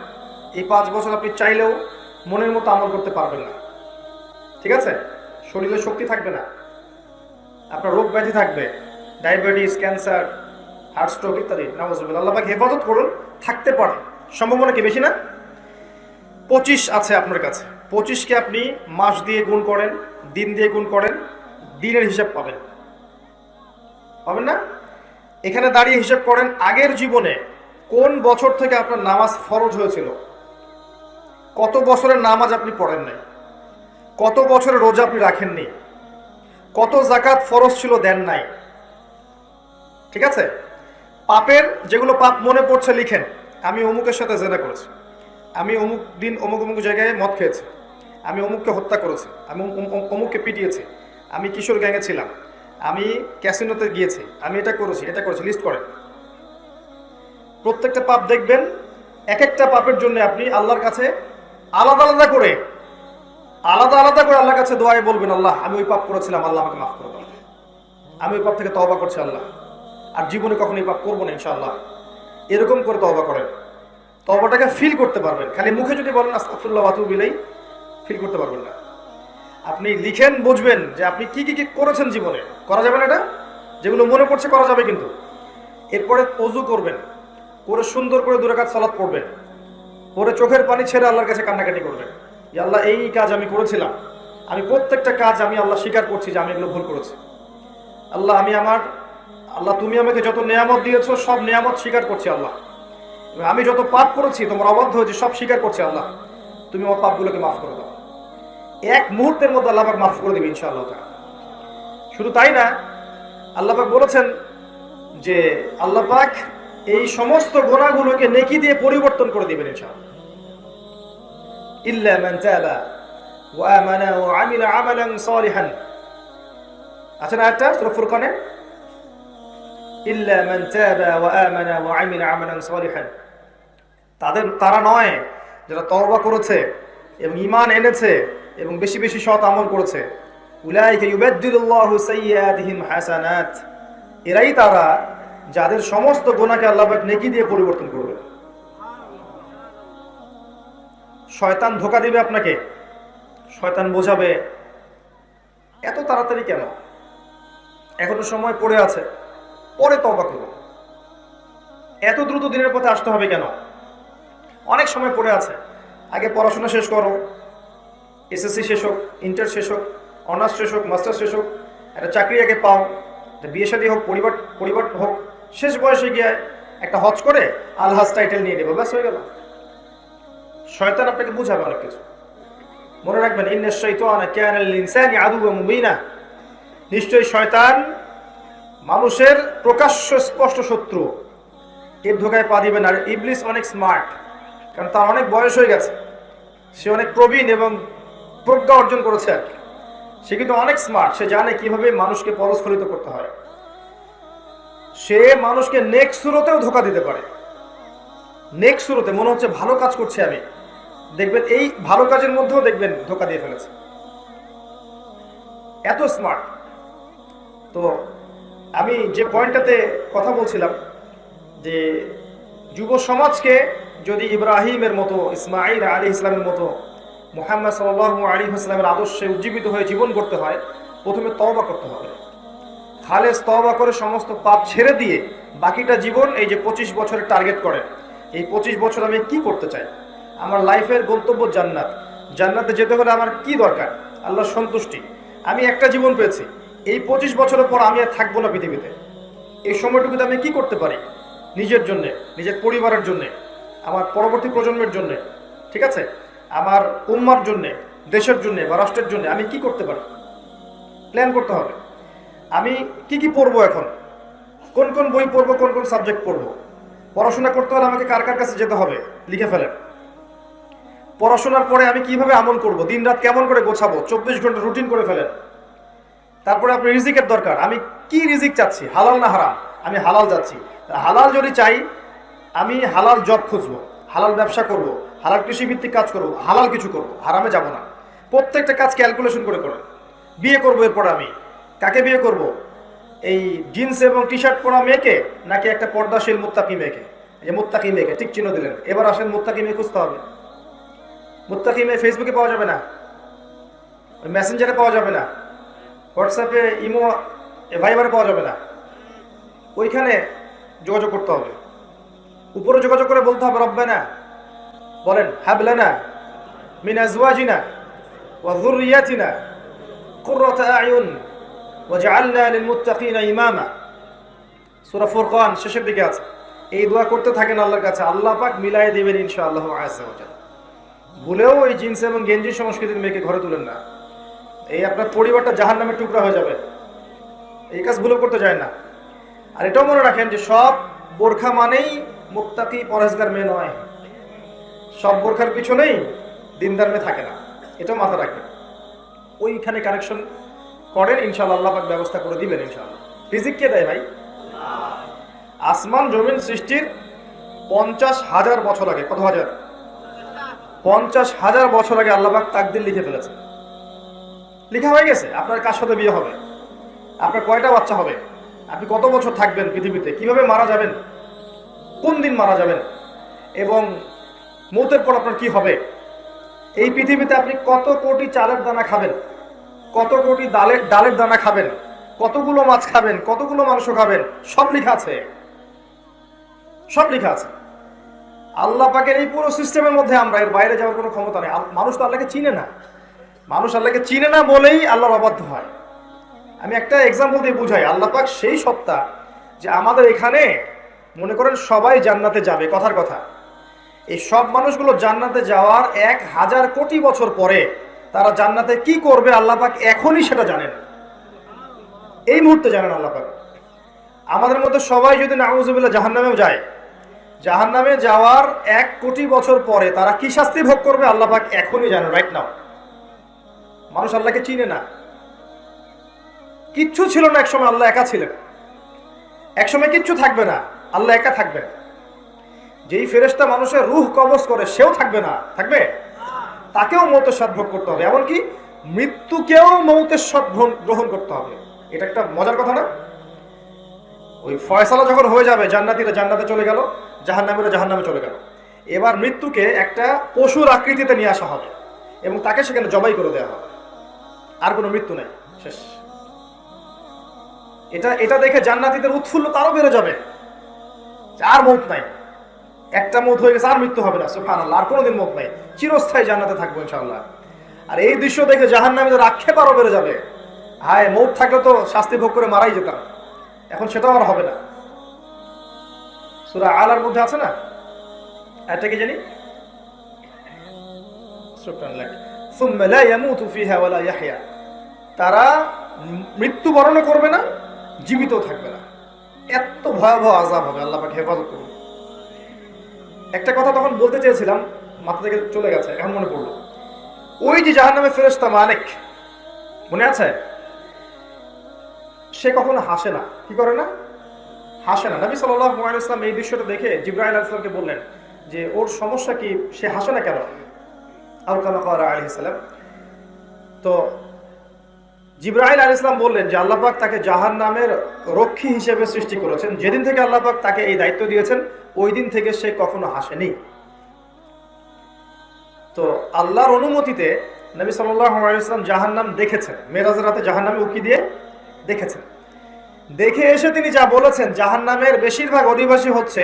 এই 5 বছর আপনি চাইলেও মনের মতো আমল করতে পারবেন না, ঠিক আছে? শরীরে শক্তি থাকবে না, আপনার রোগ ব্যাধি থাকবে, ডায়াবেটিস, ক্যান্সার, হার্ট স্ট্রোক ইত্যাদি। নাউজুবিল্লাহ, আল্লাহ পাক হেফাজত করুন। থাকতে পারে, সম্ভাবনা কি বেশি না? 25 আছে আপনার কাছে, 25কে আপনি মাস দিয়ে গুণ করেন, দিন দিয়ে গুণ করেন, দিনের হিসাব পাবেন, পাবেন না? এখানে দাঁড়িয়ে হিসাব করেন আগের জীবনে কোন বছর থেকে আপনার নামাজ ফরজ হয়েছিল, কত বছরের নামাজ আপনি পড়েন নাই, কত বছরের রোজা আপনি রাখেননি, কত যাকাত ফরজ ছিল দেন নাই, ঠিক আছে? পাপের যেগুলো পাপ মনে পড়ছে লিখেন। আমি অমুকের সাথে জেনা করেছি, আমি অমুক দিন অমুক অমুক জায়গায় মদ খেয়েছি, আমি অমুককে হত্যা করেছি, আমি অমুককে পিটিয়েছি, আমি কিশোর গ্যাংয়ে ছিলাম, আমি ক্যাসিনোতে গিয়েছি, আমি এটা করেছি, এটা করেছি, লিস্ট করেন। প্রত্যেকটা পাপ দেখবেন, এক একটা পাপের জন্য আপনি আল্লাহর কাছে আলাদা আলাদা করে আল্লাহর কাছে দোয়ায় বলবেন, আল্লাহ আমি ওই পাপ করেছিলাম, আল্লাহ আমাকে মাফ করে দাও, আমি ওই পাপ থেকে তওবা করছি আল্লাহ, আর জীবনে কখনো এই পাপ করবো না ইনশাআল্লাহ। এরকম করে তওবা করেন, তওবাটাকে ফিল করতে পারবেন। খালি মুখে যদি বলেন আস্তাগফিরুল্লাহ ওয়া আতুবু ইলাইহি, ফিল করতে পারবেন না। আপনি লিখেন, বুঝবেন যে আপনি কি কি করেছেন জীবনে। করা যাবে না এটা, যেগুলো মনে পড়ছে করা যাবে কিন্তু। এরপরে ওযু করবেন, করে সুন্দর করে 2 রাকাত সালাত পড়বেন, পরে চোখের পানি ছেড়ে আল্লাহর কাছে কান্নাকাটি করবেন যে আল্লাহ এই কাজ আমি করেছিলাম, আমি প্রত্যেকটা কাজ আমি আল্লাহ স্বীকার করছি যে আমি এগুলো ভুল করেছি। আল্লাহ তুমি আমাকে যত নিয়ামত দিয়েছো সব নিয়ামত স্বীকার করছি আল্লাহ। আমি যত পাপ করেছি, তোমার অবাধ্য হয়েছি, সব স্বীকার করছি আল্লাহ, তুমি আমার পাপগুলোকে মাফ করে দাও। এক মুহূর্তের মধ্যে আল্লাহ পাক মাফ করে দেবে ইনশাআল্লাহ। শুধু তাই না, আল্লাহ পাক বলেছেন যে আল্লাহ পাক এই সমস্ত গুনাহগুলোকে নেকি দিয়ে পরিবর্তন করে দিবেন ইনশাআল্লাহ। ইল্লা মান তাবা ওয়া আমানা ওয়া আমিলা আমালান সালিহান। আচ্ছা না, এটা সূরা ফুরকানে ইল্লা মান তাবা ওয়া আমানা ওয়া আমিলা আমালান সালিহান। তারা নয় যারা তওবা করেছে এবং ঈমান এনেছে এবং বেশি বেশি সৎ আমল করেছে। উলাইকা ইউবাদদিলুল্লাহু সাইয়্যাতিহিম হাসানাত। এরাই তারা যাদের সমস্ত গুনাহকে আল্লাহ পাক নেকি দিয়ে পরিবর্তন করবে। শয়তান ধোঁকা দিবে আপনাকে, শয়তান বোঝাবে এত তাড়াতাড়ি কেন, এখনো সময় পড়ে আছে, পরে তওবা করো, এত দ্রুত দিনের পথে আসতে হবে কেন, অনেক সময় পড়ে আছে, আগে পড়াশোনা শেষ করো, এসএসসি শেষ হোক, ইন্টার শেষ হোক, অনার্স শেষ হোক, মাস্টার্স শেষ হোক, একটা চাকরি আগে পাও, বিয়ে শাদী হোক, পরিবার হোক, শেষ বয়সে গিয়ে একটা হজ করে আলহাজ টাইটেল নিয়ে নেবো, ব্যাস হয়ে গেল। শয়তান আপনাকে বুঝাবে অনেক কিছু। মনে রাখবেন, ইন্নাশ শাইতানা কানা লিল ইনসানি আদুওয়াম মুবিনা। নিশ্চয়ই শয়তান মানুষের প্রকাশ্য স্পষ্ট শত্রু, এর ধোকায় পা দিবেন। আর ইবলিস অনেক স্মার্ট, কারণ তার অনেক বয়স হয়ে গেছে, সে অনেক প্রবীণ এবং প্রজ্ঞা অর্জন করেছে আর কি। সে কিন্তু অনেক স্মার্ট, সে জানে কিভাবে মানুষকে পরস্খলিত করতে হয়। সে মানুষকে নেক্সট সুরতেও ধোকা দিতে পারে। নেক্সট সুরতে মনে হচ্ছে ভালো কাজ করছে আমি, দেখবেন এই ভালো কাজের মধ্যেও দেখবেন ধোকা দিয়ে ফেলেছে, এত স্মার্ট। তো আমি যে পয়েন্টটাতে কথা বলছিলাম যে যুব সমাজকে যদি ইব্রাহিমের মতো, ইসমাঈল আলাইহিস ইসলামের মতো, মুহাম্মদ সাল্লাল্লাহু আলাইহি ওয়াসাল্লামের আদর্শে উজ্জীবিত হয়ে জীবন করতে হয়, প্রথমে তওবা করতে হবে। খালেস তওবা করে সমস্ত পাপ ছেড়ে দিয়ে বাকিটা জীবন এই যে 25 বছরের টার্গেট করেন, এই 25 বছর আমি কি করতে চাই, আমার লাইফের গন্তব্য জান্নাত, জান্নাতে যেতে হলে আমার কি দরকার, আল্লাহর সন্তুষ্টি, আমি একটা জীবন পেয়েছি, এই 25 বছরের পর আমি আর থাকবো না পৃথিবীতে। এই সময়টুকুতে আমি কি করতে পারি নিজের জন্যে, নিজের পরিবারের জন্যে, আমার পরবর্তী প্রজন্মের জন্যে, ঠিক আছে, আমার উম্মার জন্যে, দেশের জন্যে বা রাষ্ট্রের জন্যে আমি কি করতে পারি, প্ল্যান করতে হবে। আমি কি কি পড়বো, এখন কোন কোন বই পড়বো, কোন কোন সাবজেক্ট পড়বো। পড়াশোনা করতে হলে আমাকে কার কার কাছে যেতে হবে লিখে ফেলেন। পড়াশোনার পরে আমি কিভাবে আমল করব, দিন রাত কেমন করে গোছাবো, 24 ঘন্টা রুটিন করে ফেলেন। তারপরে আপনি রিজিকের দরকার, আমি কি রিজিক চাচ্ছি, হালাল না হারাম, আমি হালাল চাচ্ছি। হালাল যদি চাই আমি হালাল জব খুঁজবো, হালাল ব্যবসা করব, হালাল কৃষিভিত্তিক কাজ করব, হালাল কিছু করব, হারামে যাব না। প্রত্যেকটা কাজ ক্যালকুলেশন করে করেন। বিয়ে করবো, এরপর আমি কাকে বিয়ে করব, এই জিন্স এবং টি শার্ট পরা মেয়েকে নাকি একটা পর্দাশীল মুত্তাকি মেয়েকে? এই যে মুত্তাকি মেয়েকে ঠিক চিহ্ন দিলেন, এবার আসেন মুত্তাকি মেয়ে খুঁজতে হবে। মুত্তাকি মেয়ে ফেসবুকে পাওয়া যাবে না, ওই মেসেঞ্জারে পাওয়া যাবে না, হোয়াটসঅ্যাপে, ইমো, ভাইবারে পাওয়া যাবে না। ওইখানে যোগাযোগ করতে হবে, উপরে যোগাযোগ করে বলতে হবে রব্বানা, বলেন হাবলানা মিন আজওয়াজিনা ওয়া যুররিয়াতিনা কুররাতা আয়ুন ওয়াজআলনা লিল মুত্তাকিনা ইমামা। সূরা ফুরকান শেষের দিকে আছে। এই দোয়া করতে থাকেন আল্লাহর কাছে, আল্লাহ পাক মিলাই দিবেন ইনশাআল্লাহ আযজা ওয়া জাল। ভুলেও ওই জিন্স এবং গেঞ্জি সংস্কৃতির মেয়েকে ঘরে তুলেন না, এই আপনার পরিবারটা জাহান্নামের টুকরা হয়ে যাবে। এই কাজ ভুলেও করতে যায় না। আর এটাও মনে রাখেন যে সব বোরখা মানেই মুত্তাকি পরহেজগার মেয়ে নয়, সব বোরখার পিছনেই দিনদার মেয়ে থাকে না, এটাও মাথা রাখবেন। ওইখানে কানেকশন করেন, ইনশাআল্লাহ আল্লাহ পাক ব্যবস্থা করে দিবেন ইনশাআল্লাহ। রিজিক কে দেয় ভাই? আসমান জমিন সৃষ্টির 50,000 বছর আগে, কত হাজার? 50,000 বছর আগে আল্লাহ পাক তাকদীর লিখে ফেলেছে, লিখা হয়ে গেছে। আপনার কার সাথে বিয়ে হবে, আপনার কয়টা বাচ্চা হবে, আপনি কত বছর থাকবেন পৃথিবীতে, কিভাবে মারা যাবেন, কোন দিন মারা যাবেন, এবং মৌতের পর আপনার কি হবে। এই পৃথিবীতে আপনি কত কোটি চালের দানা খাবেন, কত কোটি ডালের দানা খাবেন, কতগুলো মাছ খাবেন, কতগুলো মাংস খাবেন, সব লেখা আছে, সব লেখা আছে। আল্লাহ পাকের এই পুরো সিস্টেমের মধ্যে আমরা এর বাইরে যাওয়ার কোনো ক্ষমতা নেই। মানুষ তো আল্লাহকে চিনে না, মানুষ আল্লাহকে চিনে না বলেই আল্লাহর অবাধ্য হয়। আমি একটা এক্সাম্পল দিয়ে বুঝাই। আল্লাহ পাক সেই সত্তা যে আমাদের এখানে মনে করেন সবাই জান্নাতে যাবে, কথার কথা, এই সব মানুষগুলো জান্নাতে যাওয়ার 1000 কোটি বছর পরে তারা জান্নাতে কি করবে আল্লাহ পাক এখনই সেটা জানেন, এই মুহূর্তে জানেন আল্লাহ পাক। আমাদের মধ্যে সবাই যদি নাউযুবিল্লাহ জাহান্নামেও যায়, জাহান্নামে যাওয়ার 1 কোটি বছর পরে তারা কি শাস্তি ভোগ করবে আল্লাহ পাক এখনই জানেন, রাইট নাও। মানুষ আল্লাহকে চিনে না, কিচ্ছু ছিল না একসময়, আল্লাহ একা ছিলেন। একসময় কিচ্ছু থাকবে না, আল্লাহ একা থাকবেন। যেই ফেরেশতা মানুষের রূহ কবজ করে সেও থাকবে না, থাকবে, তাকেও মৌতের স্বাদ ভোগ করতে হবে, এমনকি মৃত্যুকেও মৌতের স্বাদ গ্রহণ করতে হবে। এটা একটা মজার কথা না? ওই ফয়সালা যখন হয়ে যাবে, জান্নাতীরা জান্নাতে চলে গেল, জাহান্নামীরা জাহান্নামে চলে গেল, এবার মৃত্যুকে একটা পশুর আকৃতিতে নিয়ে আসা হবে এবং তাকে সেখানে জবাই করে দেওয়া হবে, আর কোনো মৃত্যু নেই, শেষ। এটা দেখে জান্নাতীদের উৎফুল্লতা আরো বেড়ে যাবে, আর মৌত নাই, একটা মৌত হয়ে গেছে, আর মৃত্যু হবে না, সুবহানাল্লাহ, আর কোনোদিন মৌত নাই, চিরস্থায়ী জান্নাতে থাকবো ইনশাআল্লাহ। আর এই দৃশ্য দেখে জাহান্নামীদের আক্ষেপ আরো বেড়ে যাবে, হায় মৌত থাকলে তো শাস্তি ভোগ করে মারাই যেতাম, এখন সেটাও আর হবে না। সূরা আলার মধ্যে আছে না, এটা কি জানি, সুম্মা লা ইয়ামুতু ফিহা ওয়া লা ইয়াহইয়া, তারা মৃত্যুবরণ করবে না, জীবিতও থাকবে না। এত ভয়াবহ আযাব হবে, আল্লাহ পাক হেফাজত করুন। একটা কথা তখন বলতে চেয়েছিলাম, মাথা থেকে চলে গেছে, এখন মনে পড়লো। ওই যে জাহান্নামের ফেরেশতা মালিক, মনে আছে? সে কখনো হাসে না, কি করে না, হাসে না। নবী সাল্লাল্লাহু আলাইহি ওয়াসাল্লাম এই দৃশ্যটা দেখে জিবরাইল আলাইহিস সালামকে বললেন যে ওর সমস্যা কি, সে হাসে না কেন, আর কামা ক্বালা আলাইহিস সালাম। তো জিবরাইল আলাইহিস সালাম বললেন যে আল্লাহ পাক তাকে জাহান্নামের রক্ষী হিসেবে সৃষ্টি করেছেন, যেদিন থেকে আল্লাহ পাক তাকে এই দায়িত্ব দিয়েছেন ওই দিন থেকে সে কখনো হাসেনি। তো আল্লাহর অনুমতিতে নবী সাল্লাল্লাহু আলাইহি ওয়াসাল্লাম জাহান্নাম দেখেছেন, মেরাজের রাতে জাহান্নামে উকি দিয়ে দেখেছেন। দেখে এসে তিনি যা বলেছেন, জাহান্নামের বেশিরভাগ অধিবাসী হচ্ছে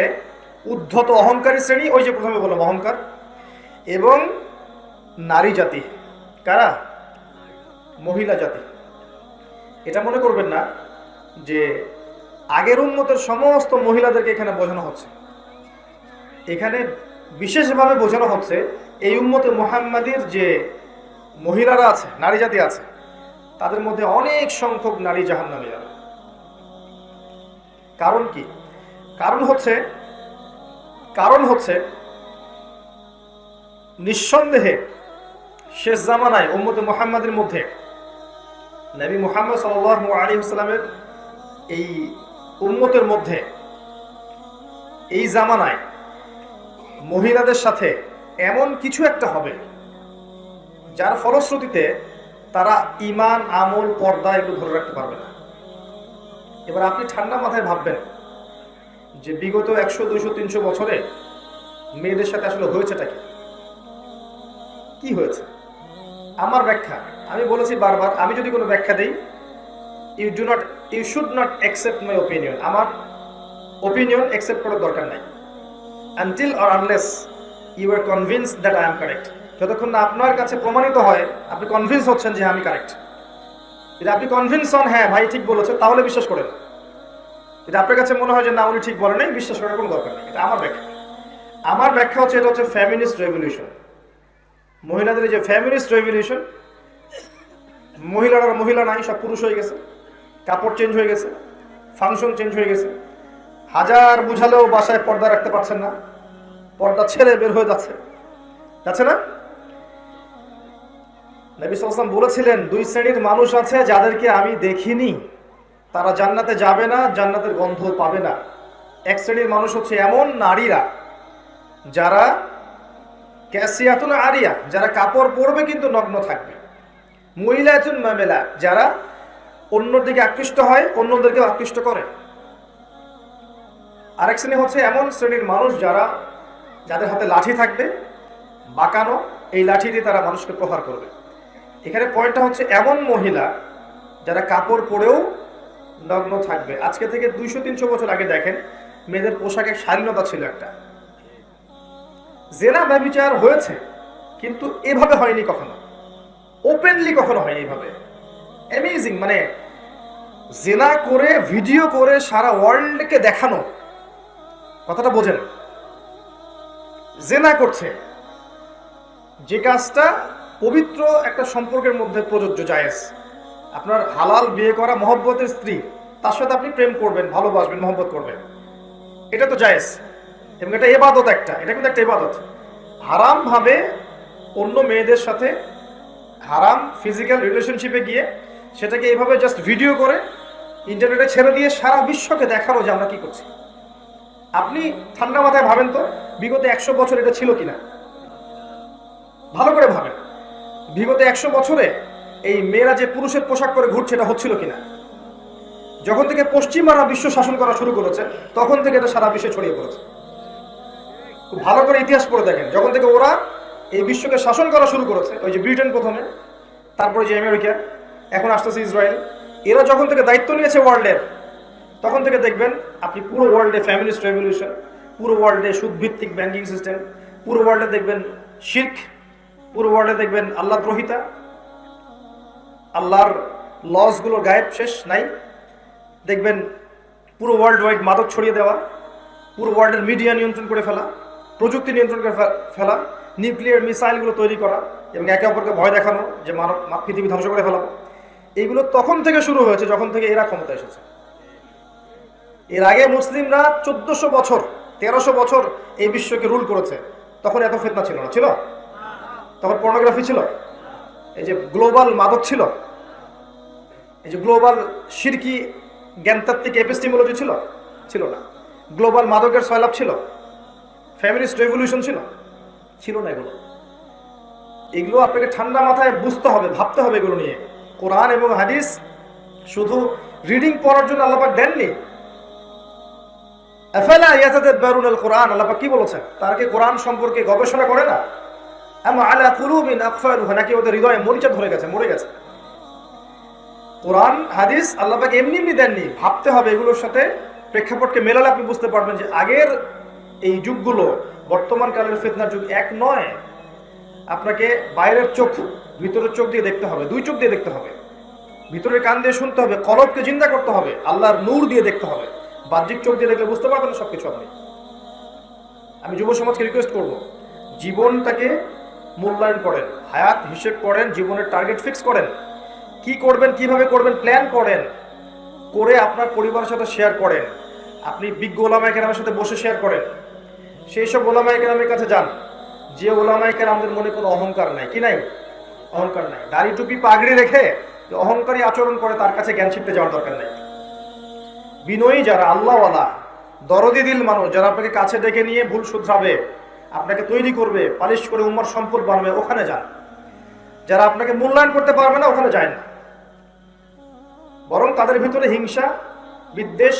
উদ্ধত অহংকারী শ্রেণী, ওই যে প্রথমে বললাম অহংকার, এবং নারী জাতি। কারা? মহিলা জাতি, এটা মনে করবেন না যে আগের উম্মতের সমস্ত মহিলাদেরকে এখানে বোঝানো হচ্ছে। এখানে বিশেষভাবে বোঝানো হচ্ছে এই উম্মতে মুহাম্মাদীর যে মহিলারা আছে, নারী জাতি আছে, তাদের মধ্যে অনেক সংখ্যক নারী জাহান্নামে যাবে। কারণ কি? কারণ হচ্ছে নিঃসন্দেহে শেষ জামানায় উম্মতে মুহাম্মাদের মধ্যে নবী মুহাম্মদ সাল্লাল্লাহু আলাইহি ওয়াসাল্লামের এই উম্মতের মধ্যে এই জামানায় মহিলাদের সাথে এমন কিছু একটা হবে যার ফলশ্রুতিতে তারা ঈমান, আমল, পর্দা এগুলো ধরে রাখতে পারবে না। এবার আপনি ঠান্ডা মাথায় ভাববেন যে বিগত 100, 200, 300 বছরে মেয়েদের সাথে আসলে হয়েছেটা কি হয়েছে? আমার ব্যাখ্যা, আমি বলেছি বারবার, আমি যদি কোনো ব্যাখ্যা দেই, you should not accept my opinion. আমার ওপিনিয়ন অ্যাকসেপ্ট করার দরকার নাই until or unless you are convinced that I am correct. যতক্ষণ না আপনার কাছে প্রমাণিত হয়, আপনি কনভিন্স হচ্ছেন যে আমি কারেক্ট। যদি আপনি কনভিন্স হন হ্যাঁ ভাই ঠিক বলেছে, তাহলে বিশ্বাস করেন। যদি আপনার কাছে মনে হয় যে না উনি ঠিক বলে নাই, বিশ্বাস করার কোনো দরকার নেই। এটা আমার ব্যাখ্যা হচ্ছে এটা হচ্ছে ফেমিনিস্ট রেভলিউশন। মহিলাদের যে ফেমিনিস্ট রেভলিউশন, মহিলারা মহিলা নাই, সব পুরুষ হয়ে গেছে, কাপড় চেঞ্জ হয়ে গেছে, ফাংশন চেঞ্জ হয়ে গেছে, হাজার বুঝালেও বাসায় পর্দা রাখতে পারছেন না, পর্দা ছেড়ে বের হয়ে যাচ্ছে না? নবী সাল্লাল্লাহু আলাইহি ওয়াসাল্লাম বলেছিলেন 2 শ্রেণীর মানুষ আছে যাদেরকে আমি দেখিনি, তারা জান্নাতে যাবে না, জান্নাতের গন্ধ পাবে না। এক শ্রেণীর মানুষ হচ্ছে এমন নারীরা যারা ক্যাসিয়াতুন আরিয়া, যারা কাপড় পরবে কিন্তু নগ্ন থাকবে। মুইলাতুন মামেলা, যারা অন্যর দিকে আকৃষ্ট হয়, অন্যদেরকে আকৃষ্ট করে। আরেক শ্রেণী হচ্ছে এমন শ্রেণীর মানুষ যাদের হাতে লাঠি থাকবে, বাঁকানো, এই লাঠি দিয়ে তারা মানুষকে প্রহার করবে। এখানে পয়েন্টটা হচ্ছে এমন মহিলা যারা কাপড় পরেও নগ্ন থাকবে। আজকে থেকে 200-300 বছর আগে দেখেন, মেয়েদের পোশাকের শালীনতা ছিল একটা। জেনা ব্যভিচার হয়েছে, কিন্তু এভাবে হয়নি কখনো, ওপেনলি কখনো হয়নি এভাবে। অ্যামেজিং, মানে জেনা করে ভিডিও করে সারা ওয়ার্ল্ডকে দেখানো, কথাটা বোঝেন। জেনা করছে, যে কাজটা পবিত্র একটা সম্পর্কের মধ্যে প্রযোজ্য, জায়েজ। আপনার হালাল বিয়ে করা মহব্বতের স্ত্রী, তার সাথে আপনি প্রেম করবেন, ভালোবাসবেন, মহব্বত করবেন, এটা তো জায়েজ এবং এটা ইবাদত একটা, এটা কিন্তু একটা ইবাদত। হারাম ভাবে অন্য মেয়েদের সাথে হারাম ফিজিক্যাল রিলেশনশিপে গিয়ে সেটাকে এইভাবে জাস্ট ভিডিও করে ইন্টারনেটে ছেড়ে দিয়ে সারা বিশ্বকে দেখানো যে আমরা কি করছি। আপনি ঠান্ডা মাথায় ভাবেন তো, বিগত 100 বছর এটা ছিল কিনা, ভালো করে ভাবেন। বিগত 100 বছরে এই মেয়েরা যে পুরুষের পোশাক পরে ঘুরছে, এটা হচ্ছিল কিনা? যখন থেকে পশ্চিমারা বিশ্ব শাসন করা শুরু করেছে, তখন থেকে এটা সারা বিশ্বে ছড়িয়ে পড়েছে। খুব ভালো করে ইতিহাস পড়ে দেখেন, যখন থেকে ওরা এই বিশ্বকে শাসন করা শুরু করেছে, ওই যে ব্রিটেন প্রথমে, তারপরে যে আমেরিকা, এখন আসতেছে ইসরায়েল, এরা যখন থেকে দায়িত্ব নিয়েছে ওয়ার্ল্ডের, তখন থেকে দেখবেন আপনি পুরো ওয়ার্ল্ডে ফ্যামিলিস্ট রেভলিউশন, পুরো ওয়ার্ল্ডে সুদভিত্তিক ব্যাংকিং সিস্টেম, পুরো ওয়ার্ল্ডে দেখবেন শিরক, পুরো ওয়ার্ল্ডে দেখবেন আল্লাহ দ্রোহিতা, আল্লাহর লসগুলো গায়েব, শেষ নাই। দেখবেন পুরো ওয়ার্ল্ড ওয়াইড মাদক ছড়িয়ে দেওয়া, পুরো ওয়ার্ল্ডের মিডিয়া নিয়ন্ত্রণ করে ফেলা, প্রযুক্তি নিয়ন্ত্রণ করে ফেলা, নিউক্লিয়ার মিসাইলগুলো তৈরি করা এবং একে অপরকে ভয় দেখানো যে পৃথিবী ধ্বংস করে ফেলাবো। এইগুলো তখন থেকে শুরু হয়েছে যখন থেকে এরা ক্ষমতা এসেছে। এর আগে মুসলিমরা 1400 বছর, 1300 বছর এই বিশ্বকে রুল করেছে, তখন এত ফিতনা ছিল না, ছিল তখন পর্নোগ্রাফি ছিল, এই যে গ্লোবাল মাদক ছিল, এই যে গ্লোবাল শিরকি জ্ঞানতাত্ত্বিক এপিস্টিমোলজি ছিল না, গ্লোবাল মাদকের সয়লাভ ছিল, ফেমিনিস্ট রেভলিউশন ছিল না। এগুলো আপনাকে ঠান্ডা মাথায় বুঝতে হবে, ভাবতে হবে এগুলো নিয়ে। কোরআন এবং হাদিস শুধু রিডিং পড়ার জন্য আল্লাহ পাক দেননি। আফালা ইয়াতাদাব্বারুনাল কোরআন, আল্লাহ পাক কি বলেছেন? তারা কি কোরআন সম্পর্কে গবেষণা করে না? আম আলা কুলুবিন আকফারুহা, নাকি ওদের হৃদয়ে মরিচা ধরে গেছে, মরে গেছে? কোরআন হাদিস আল্লাহ পাক এমনি এমনি দেননি, ভাবতে হবে। এগুলোর সাথে প্রেক্ষাপটকে মেলালে আপনি বুঝতে পারবেন যে আগের এই যুগগুলো বর্তমান কালের ফিতনার যুগ এক নয়। আপনাকে বাইরের চোখ ভিতরের চোখ দিয়ে দেখতে হবে, দুই চোখ দিয়ে দেখতে হবে। ভিতরের কান দিয়ে শুনতে হবে, কলবকে জিন্দা করতে হবে, আল্লাহর নূর দিয়ে দেখতে হবে। বাহ্যিক চোখ দিয়ে দেখলে বুঝতে পারবেন না সবকিছু আপনি। আমি যুব সমাজকে রিকোয়েস্ট করব, জীবনটাকে মূল্যায়ন করেন, হায়াত হিসেব করেন, জীবনের টার্গেট ফিক্স করেন, কি করবেন, কিভাবে করবেন প্ল্যান করেন, করে আপনার পরিবারের সাথে শেয়ার করেন। আপনি বিজ্ঞ ওলামায়ে কেরামের সাথে বসে শেয়ার করেন। সেই সব ওলামায়ে কেরামের কাছে যান যে ওলামায়ে কেরামদের মনে কোনো অহংকার নাই। কি নাই? অহংকার নাই। দাড়ি টুপি পাগড়ি রেখে অহংকারী আচরণ করে তার কাছে জ্ঞান শিখতে যাওয়ার দরকার নাই। বিনয়ী যারা, আল্লাহওয়ালা, দরদি দিল মানুষ, যারা আপনাকে কাছে ডেকে নিয়ে ভুল শুধরাবে, আপনাকে তৈরি করবে, পালিশ করে উম্মার সম্পদ বানাবে, ওখানে যান। যারা আপনাকে মূল্যায়ন করতে পারবে না ওখানে যায় না, বরং তাদের ভিতরে হিংসা, বিদ্বেষ,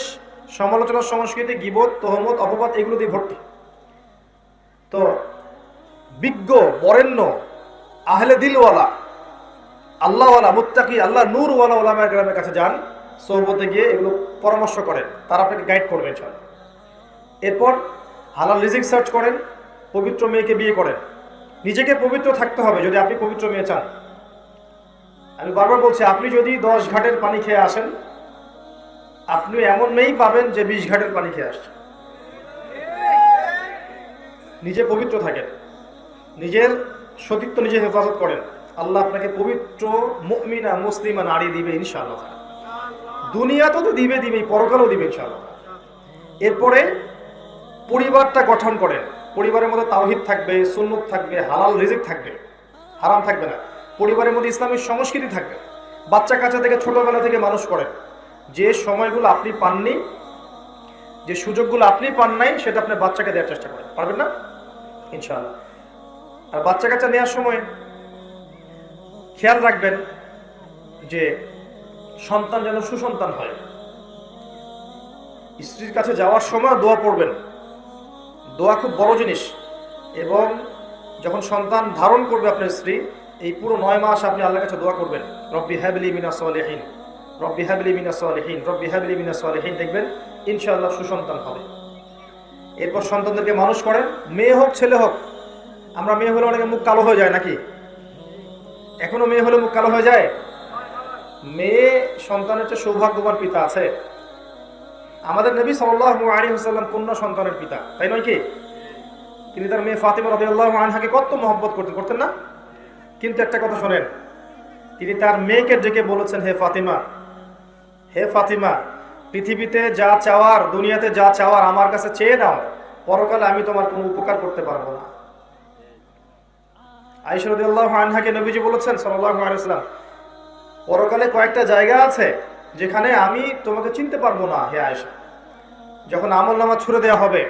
সমালোচনা, সংস্কৃতি, গীবত, তহমত, অপবাদ এগুলো দিয়ে ভর্তি। তো বিজ্ঞ, বরেণ্য, আহলে দিলওয়ালা, আল্লাহওয়ালা, মুত্তাকি, আল্লাহ নূরওয়ালা ওলামায়ে কেরামের কাছে যান, সোহবতে গিয়ে এগুলো পরামর্শ করেন, তারা আপনাকে গাইড করবে ইনশাআল্লাহ। এরপর হালাল রিজিক সার্চ করেন, পবিত্র মেয়েকে বিয়ে করেন। নিজেকে পবিত্র থাকতে হবে যদি আপনি পবিত্র মেয়ে চান। আমি বারবার বলছি, আপনি যদি 10 ঘাটের পানি খেয়ে আসেন, আপনি এমন মেয়েই পাবেন যে 20 ঘাটের পানি খেয়ে আসছে। নিজে পবিত্র থাকেন, নিজের সতীত্ব নিজে হেফাজত করেন, আল্লাহ আপনাকে পবিত্র মুমিনা মুসলিমা নারী দিবে ইনশাআল্লাহ। দুনিয়া তো দিবে, পরকালও দিবে ইনশাআল্লাহ। এরপরে পরিবারটা গঠন করেন, পরিবারের মধ্যে তাওহীদ থাকবে, সুন্নত থাকবে, হালাল রিজিক থাকবে, হারাম থাকবে না। পরিবারের মধ্যে ইসলামী সংস্কৃতি থাকবে। বাচ্চা কাচ্চা থেকে ছোটবেলা থেকে মানুষ করেন। যে সময়গুলো আপনি পাননি, যে সুযোগগুলো আপনি পান নাই, সেটা আপনার বাচ্চাকে দেওয়ার চেষ্টা করেন। পারবেন না ইনশাআল্লাহ। আর বাচ্চা কাচ্চা নেওয়ার সময় খেয়াল রাখবেন যে সন্তান যেন সুসন্তান হয়। স্ত্রীর কাছে যাওয়ার সময় দোয়া পড়বেন, দোয়া খুব বড় জিনিস। এবং যখন সন্তান ধারণ করবে আপনার স্ত্রী, এই পুরো 9 মাস আপনি আল্লাহর কাছে দোয়া করবেন, রব্বি হাবলি মিনাস সালিহিন, রব্বি হাবলি মিনাস সালিহিন, রব্বি হাবলি মিনাস সালিহিন। দেখবেন ইনশাআল্লাহ সুসন্তান হবে। এরপর সন্তানদেরকে মানুষ করেন, মেয়ে হোক ছেলে হোক। আমরা মেয়ে হলে অনেকে মুখ কালো হয়ে যায় নাকি? এখনো মেয়ে হলে মুখ কালো হয়ে যায়? মেয়ে সন্তানের চেয়ে সৌভাগ্যবান পিতা আছে। আমাদের নবী সাল্লাল্লাহু আলাইহি ওয়াসাল্লাম কন্যা সন্তানের পিতা, তাই নয় কি? তিনি তার মেয়ে ফাতিমা রাদিয়াল্লাহু আনহাকে কত মহব্বত করতেন না? কিন্তু একটা কথা শোনেন, তিনি তার মেয়েকে ডেকে বলেছেন, হে ফাতিমা, হে ফাতিমা, পৃথিবীতে যা চাওয়ার, দুনিয়াতে যা চাওয়ার আমার কাছে চেয়ে নাও, পরকালে আমি তোমার কোনো উপকার করতে পারবো না। আয়েশা রাদিয়াল্লাহু আনহাকে নবীজি বলেছেন সাল্লাল্লাহু আলাইহি ওয়াসাল্লাম, পরকালে কয়েকটা জায়গা আছে যেখানে আমি তোমাকে চিনতে পারবো না হে আয়েশা। যখন আমলনামা ছুড়ে দেওয়া হবে,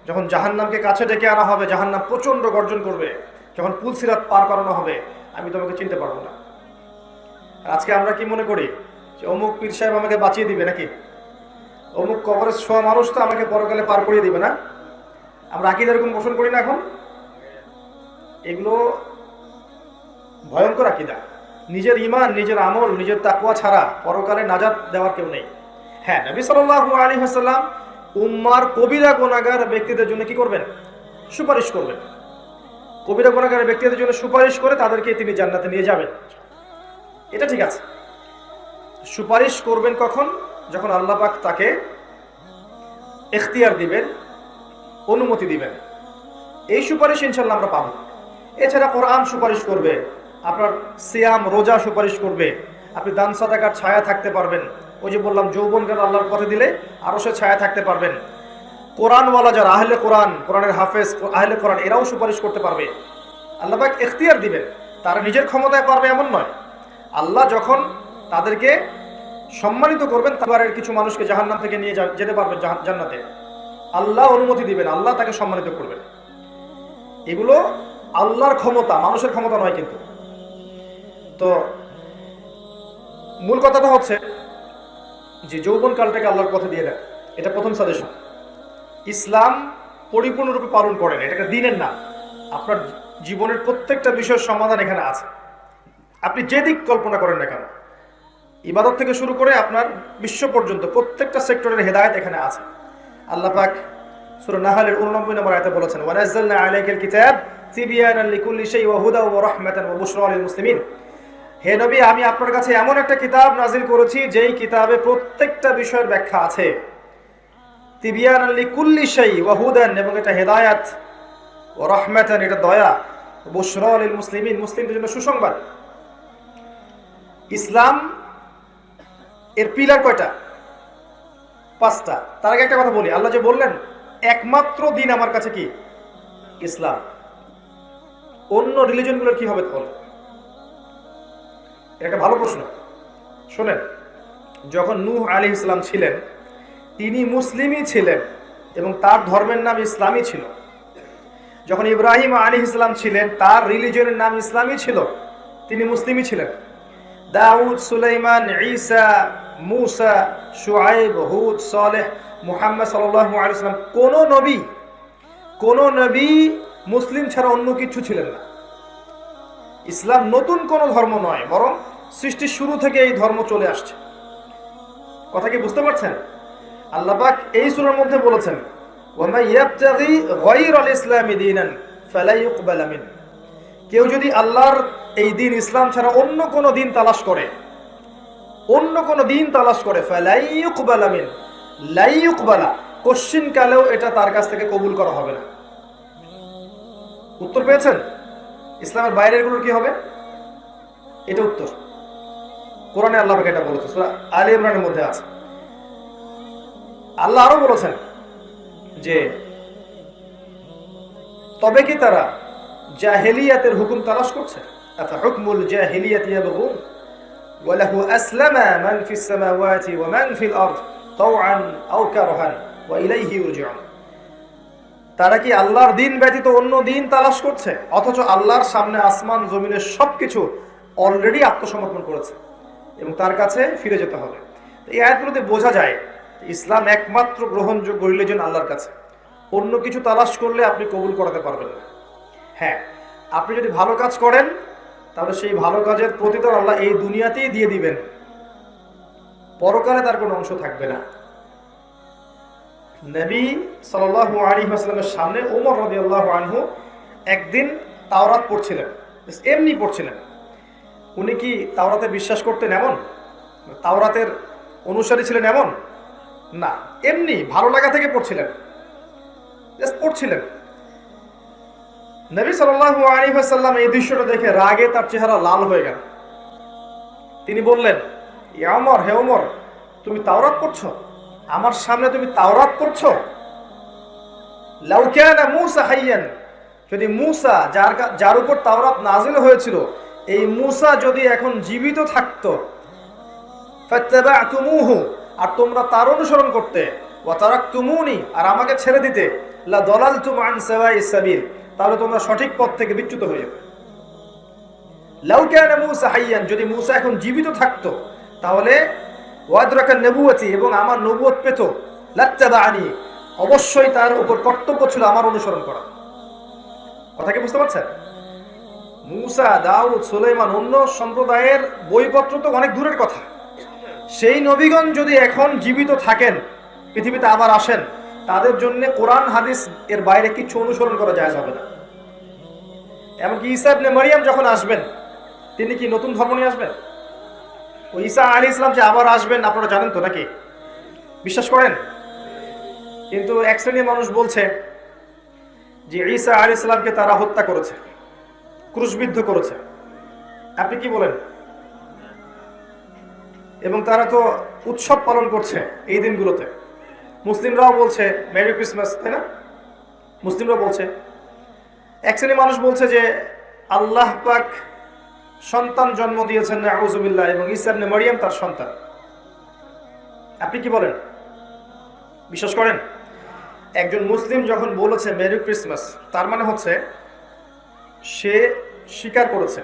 যখন জাহান্নামকে কাছে ডেকে আনা হবে, জাহান্নাম প্রচন্ড গর্জন করবে, যখন পুলসিরাত পার করানো হবে, আমি তোমাকে চিনতে পারবো না। আজকে আমরা কি মনে করি যে অমুক পীর সাহেব আমাকে বাঁচিয়ে দিবে নাকি, অমুক কবরে শোয়া মানুষ তো আমাকে পরকালে পার করিয়ে দিবে না? আমরা আকীদা এরকম পোষণ করি না এখন? এগুলো ভয়ঙ্কর আকীদা। নিজের ঈমান, নিজের আমল, নিজের তাকওয়া ছাড়া পরকালে নাজাত দেওয়ার কেউ নেই। হ্যাঁ, নবী সাল্লাল্লাহু আলাইহি ওয়াসাল্লাম উম্মার কবিরা গুনাহগার ব্যক্তিদের জন্য কি করবেন? সুপারিশ করবেন। কবিরা গুনাহগার ব্যক্তিদের জন্য সুপারিশ করে তাদেরকে তিনি জান্নাতে নিয়ে যাবেন। এটা ঠিক আছে। সুপারিশ করবেন কখন? যখন আল্লাহ পাক তাকে ইখতিয়ার দিবেন, অনুমতি দিবেন। এই সুপারিশ ইনশাআল্লাহ আমরা পাবো। এছাড়া কোরআন সুপারিশ করবে, আপনার সিয়াম রোজা সুপারিশ করবে, আপনি দান সাদাকার ছায়া থাকতে পারবেন। ওই যে বললাম, যৌবনকাল আল্লাহর পথে দিলে আরো সে ছায়া থাকতে পারবেন। কোরআনওয়ালা যারা আহলে কোরআন, কোরআনের হাফেজ, আহলে কোরআন, এরাও সুপারিশ করতে পারবে। আল্লাহ পাক ইখতিয়ার দিবেন, তারা নিজের ক্ষমতায় পারবে এমন নয়। আল্লাহ যখন তাদেরকে সম্মানিত করবেন, তার কিছু মানুষকে জাহান্নাম থেকে নিয়ে যেতে পারবেন জান্নাতে, আল্লাহ অনুমতি দিবেন, আল্লাহ তাকে সম্মানিত করবেন। এগুলো আল্লাহর ক্ষমতা, মানুষের ক্ষমতা নয়। কিন্তু তো মূল কথাটা হচ্ছে যে যৌবনকালটাকে আল্লাহর পথে দিয়ে দেন, এটা প্রথম সাজেশন। ইসলাম পরিপূর্ণরূপে পালন করেন, এটা একটা দিনের নাম। আপনার জীবনের প্রত্যেকটা বিষয়ের সমাধান এখানে আছে। আপনি যে দিক কল্পনা করেন না কেন, ইবাদত থেকে শুরু করে আপনার বিশ্ব পর্যন্ত প্রত্যেকটা সেক্টরের হেদায়েত এখানে আছে। আল্লাহ পাক সূরা নাহলের 89 নম্বর আয়াতে বলেছেন, ওয়া নাযালনা আলাইকাল কিতাব তিবয়ানান লিকুল্লি শাই ওয়া হুদা ওয়া রাহমাতান ওয়া বুশরা লিল মুসলিমিন। হে নবী, আমি আপনার কাছে এমন একটা কিতাব নাজিল করেছি যেই কিতাবে প্রত্যেকটা বিষয়ের ব্যাখ্যা আছে। তিবিয়ানান লিকুল্লি শাই ওয়া হুদান, এবং এটা হেদায়াত, ও রাহমাতান, এটা দয়া, বুশরা লিল মুসলিমিন, মুসলিমদের জন্য সুসংবাদ। ইসলাম এর পিলার কয়টা? 5টা। তার আগে একটা কথা বলি, আল্লাহ যে বললেন একমাত্র দিন আমার কাছে কি? ইসলাম। অন্য রিলিজনগুলোর কি হবে তাহলে? একটা ভালো প্রশ্ন। শোনেন, যখন নূহ আলাইহিস সালাম ছিলেন তিনি মুসলিমই ছিলেন এবং তার ধর্মের নাম ইসলামই ছিল। যখন ইব্রাহিম আলাইহিস সালাম ছিলেন তার রিলিজনের নাম ইসলামই ছিল, তিনি মুসলিমই ছিলেন। দাউদ, সুলাইমান, ঈসা, মুসা, শুআইব, হুদ, সালেহ, মুহাম্মদ সাল্লাল্লাহু আলাইহি ওয়াসাল্লাম, কোন নবী মুসলিম ছাড়া অন্য কিছু ছিলেন না। ইসলাম নতুন কোন ধর্ম নয়, বরং সৃষ্টির শুরু থেকে এই ধর্ম চলে আসছে। কথা কি বুঝতে পারছেন? আল্লাহ পাক এই সূরার মধ্যে বলেছেন, ওয়া মান ইয়াবতাগি গায়রাল ইসলামি দীনান ফালা ইউকবাল মিন। কেউ যদি আল্লাহর এই দিন ইসলাম ছাড়া অন্য কোন দিন তালাশ করে ফালা ইউকবাল মিন, লা ইউকবালা, কোশ্চিন কালেও এটা তার কাছ থেকে কবুল করা হবে না। উত্তর পেয়েছেন? ইসলামের বাইরের গুলো কি হবে? এটা উত্তর। কোরআনে আল্লাহ পাক এটা বলেছে, সূরা আলে ইমরানের মধ্যে আছে। আল্লাহ আরো বলেছেন যে তবে কি তারা জাহেলিয়াতের হুকুম তালাশ করছে? আফা হুকমুল জাহেলিয়াতি ইয়াবগুন ওয়া লাহু আসলামা মান ফিস সামাওয়াতি ওয়া মান ফিল আরদ তাওআন আও কারহান ওয়া ইলাইহি ইরজিউন। তারা কি আল্লাহর দিন ব্যতীত অন্য দিন তালাশ করছে, অথচ আল্লাহর সামনে আসমান জমিনের সবকিছু অলরেডি আত্মসমর্পণ করেছে এবং তার কাছে ফিরে যেতে হবে। এই আয়াতগুলোতে বোঝা যায় ইসলাম একমাত্র গ্রহণযোগ্য রিলিজন আল্লাহর কাছে। অন্য কিছু তালাশ করলে আপনি কবুল করাতে পারবেন না। হ্যাঁ, আপনি যদি ভালো কাজ করেন তাহলে সেই ভালো কাজের প্রতিদান আল্লাহ এই দুনিয়াতেই দিয়ে দিবেন, পরকালে তার কোনো অংশ থাকবে না। নবী সাল্লাল্লাহু আলাইহি ওয়াসাল্লামের সামনে ওমর রাদিয়াল্লাহু আনহু একদিন তাওরাত পড়ছিলেন, এমনি পড়ছিলেন। উনি কি তাওরাতে বিশ্বাস করতেন এমন? তাওরাতের অনুসারী ছিলেন এমন না, এমনি ভালো লাগা থেকে পড়ছিলেন, জাস্ট পড়ছিলেন। নবী সাল্লাল্লাহু আলাইহি ওয়াসাল্লাম এই দৃশ্যটা দেখে রাগে তার চেহারা লাল হয়ে গেল। তিনি বললেন, ইয়া ওমর, হে ওমর, তুমি তাওরাত পড়ছো? আমার সামনে তুমি তাওরাত পড়ছো? লাউ কানা মূসা হাইয়ান, যদি মূসা যার উপর তাওরাত নাযিল হয়েছিল এই মূসা যদি এখন জীবিত থাকতো, ফাত্তাবা'তুমুহু, আর তোমরা তার অনুসরণ করতে, ওয়া তারাকতুমুনি, আর আমাকে ছেড়ে দিতে, লা দালালতুম আন সাওয়াইস সাবিল, তাহলে তোমরা সঠিক পথ থেকে বিচ্যুত হয়ে যেতে। লাউ কানা মূসা হাইয়ান, যদি মূসা এখন জীবিত থাকতো তাহলে ওয়াদরাকা নবুয়তি, এবং আমার নবুয়ত পেত, লাত্তাবা'আনি, অবশ্যই তার উপর কর্তব্য ছিল আমার অনুসরণ করা। কথা কি বুঝতে পারছেন? মূসা, দাউদ, সুলাইমান, অন্য সম্প্রদায়ের বইপত্র তো অনেক দূরের কথা। সেই নবীগণ যদি এখন জীবিত থাকেন, পৃথিবীতে আবার আসেন, তাদের জন্য কোরআন হাদিস এর বাইরে কিছু অনুসরণ করা জায়েজ হবে না। এমনকি ঈসা ইবনে মারইয়াম যখন আসবেন, তিনি কি নতুন ধর্ম নিয়ে আসবেন? ওই ঈসা আলাইহিস সালাম যে আবার আসবেন আপনারা জানেন তো নাকি? বিশ্বাস করেন? কিন্তু এক শ্রেণীর মানুষ বলছে যে ঈসা আলাইহিস সালামকে তারা হত্যা করেছে, ক্রুশবিদ্ধ করেছে। আপনি কি বলেন? এবং তারা তো উৎসব পালন করছে এই দিনগুলোতে। মুসলিমরাও বলছে মেরি ক্রিসমাস, তাই না? মুসলিমরা বলছে। এক শ্রেণীর মানুষ বলছে যে আল্লাহ পাক সন্তান জন্ম দিয়েছেন, নাউযুবিল্লাহ, এবং ঈসা ইবনে মারইয়াম তার সন্তান। আপনি কি বলেন? বিশ্বাস করেন? একজন মুসলিম যখন বলেছে মেরি ক্রিসমাস, তার মানে হচ্ছে সে স্বীকার করেছে,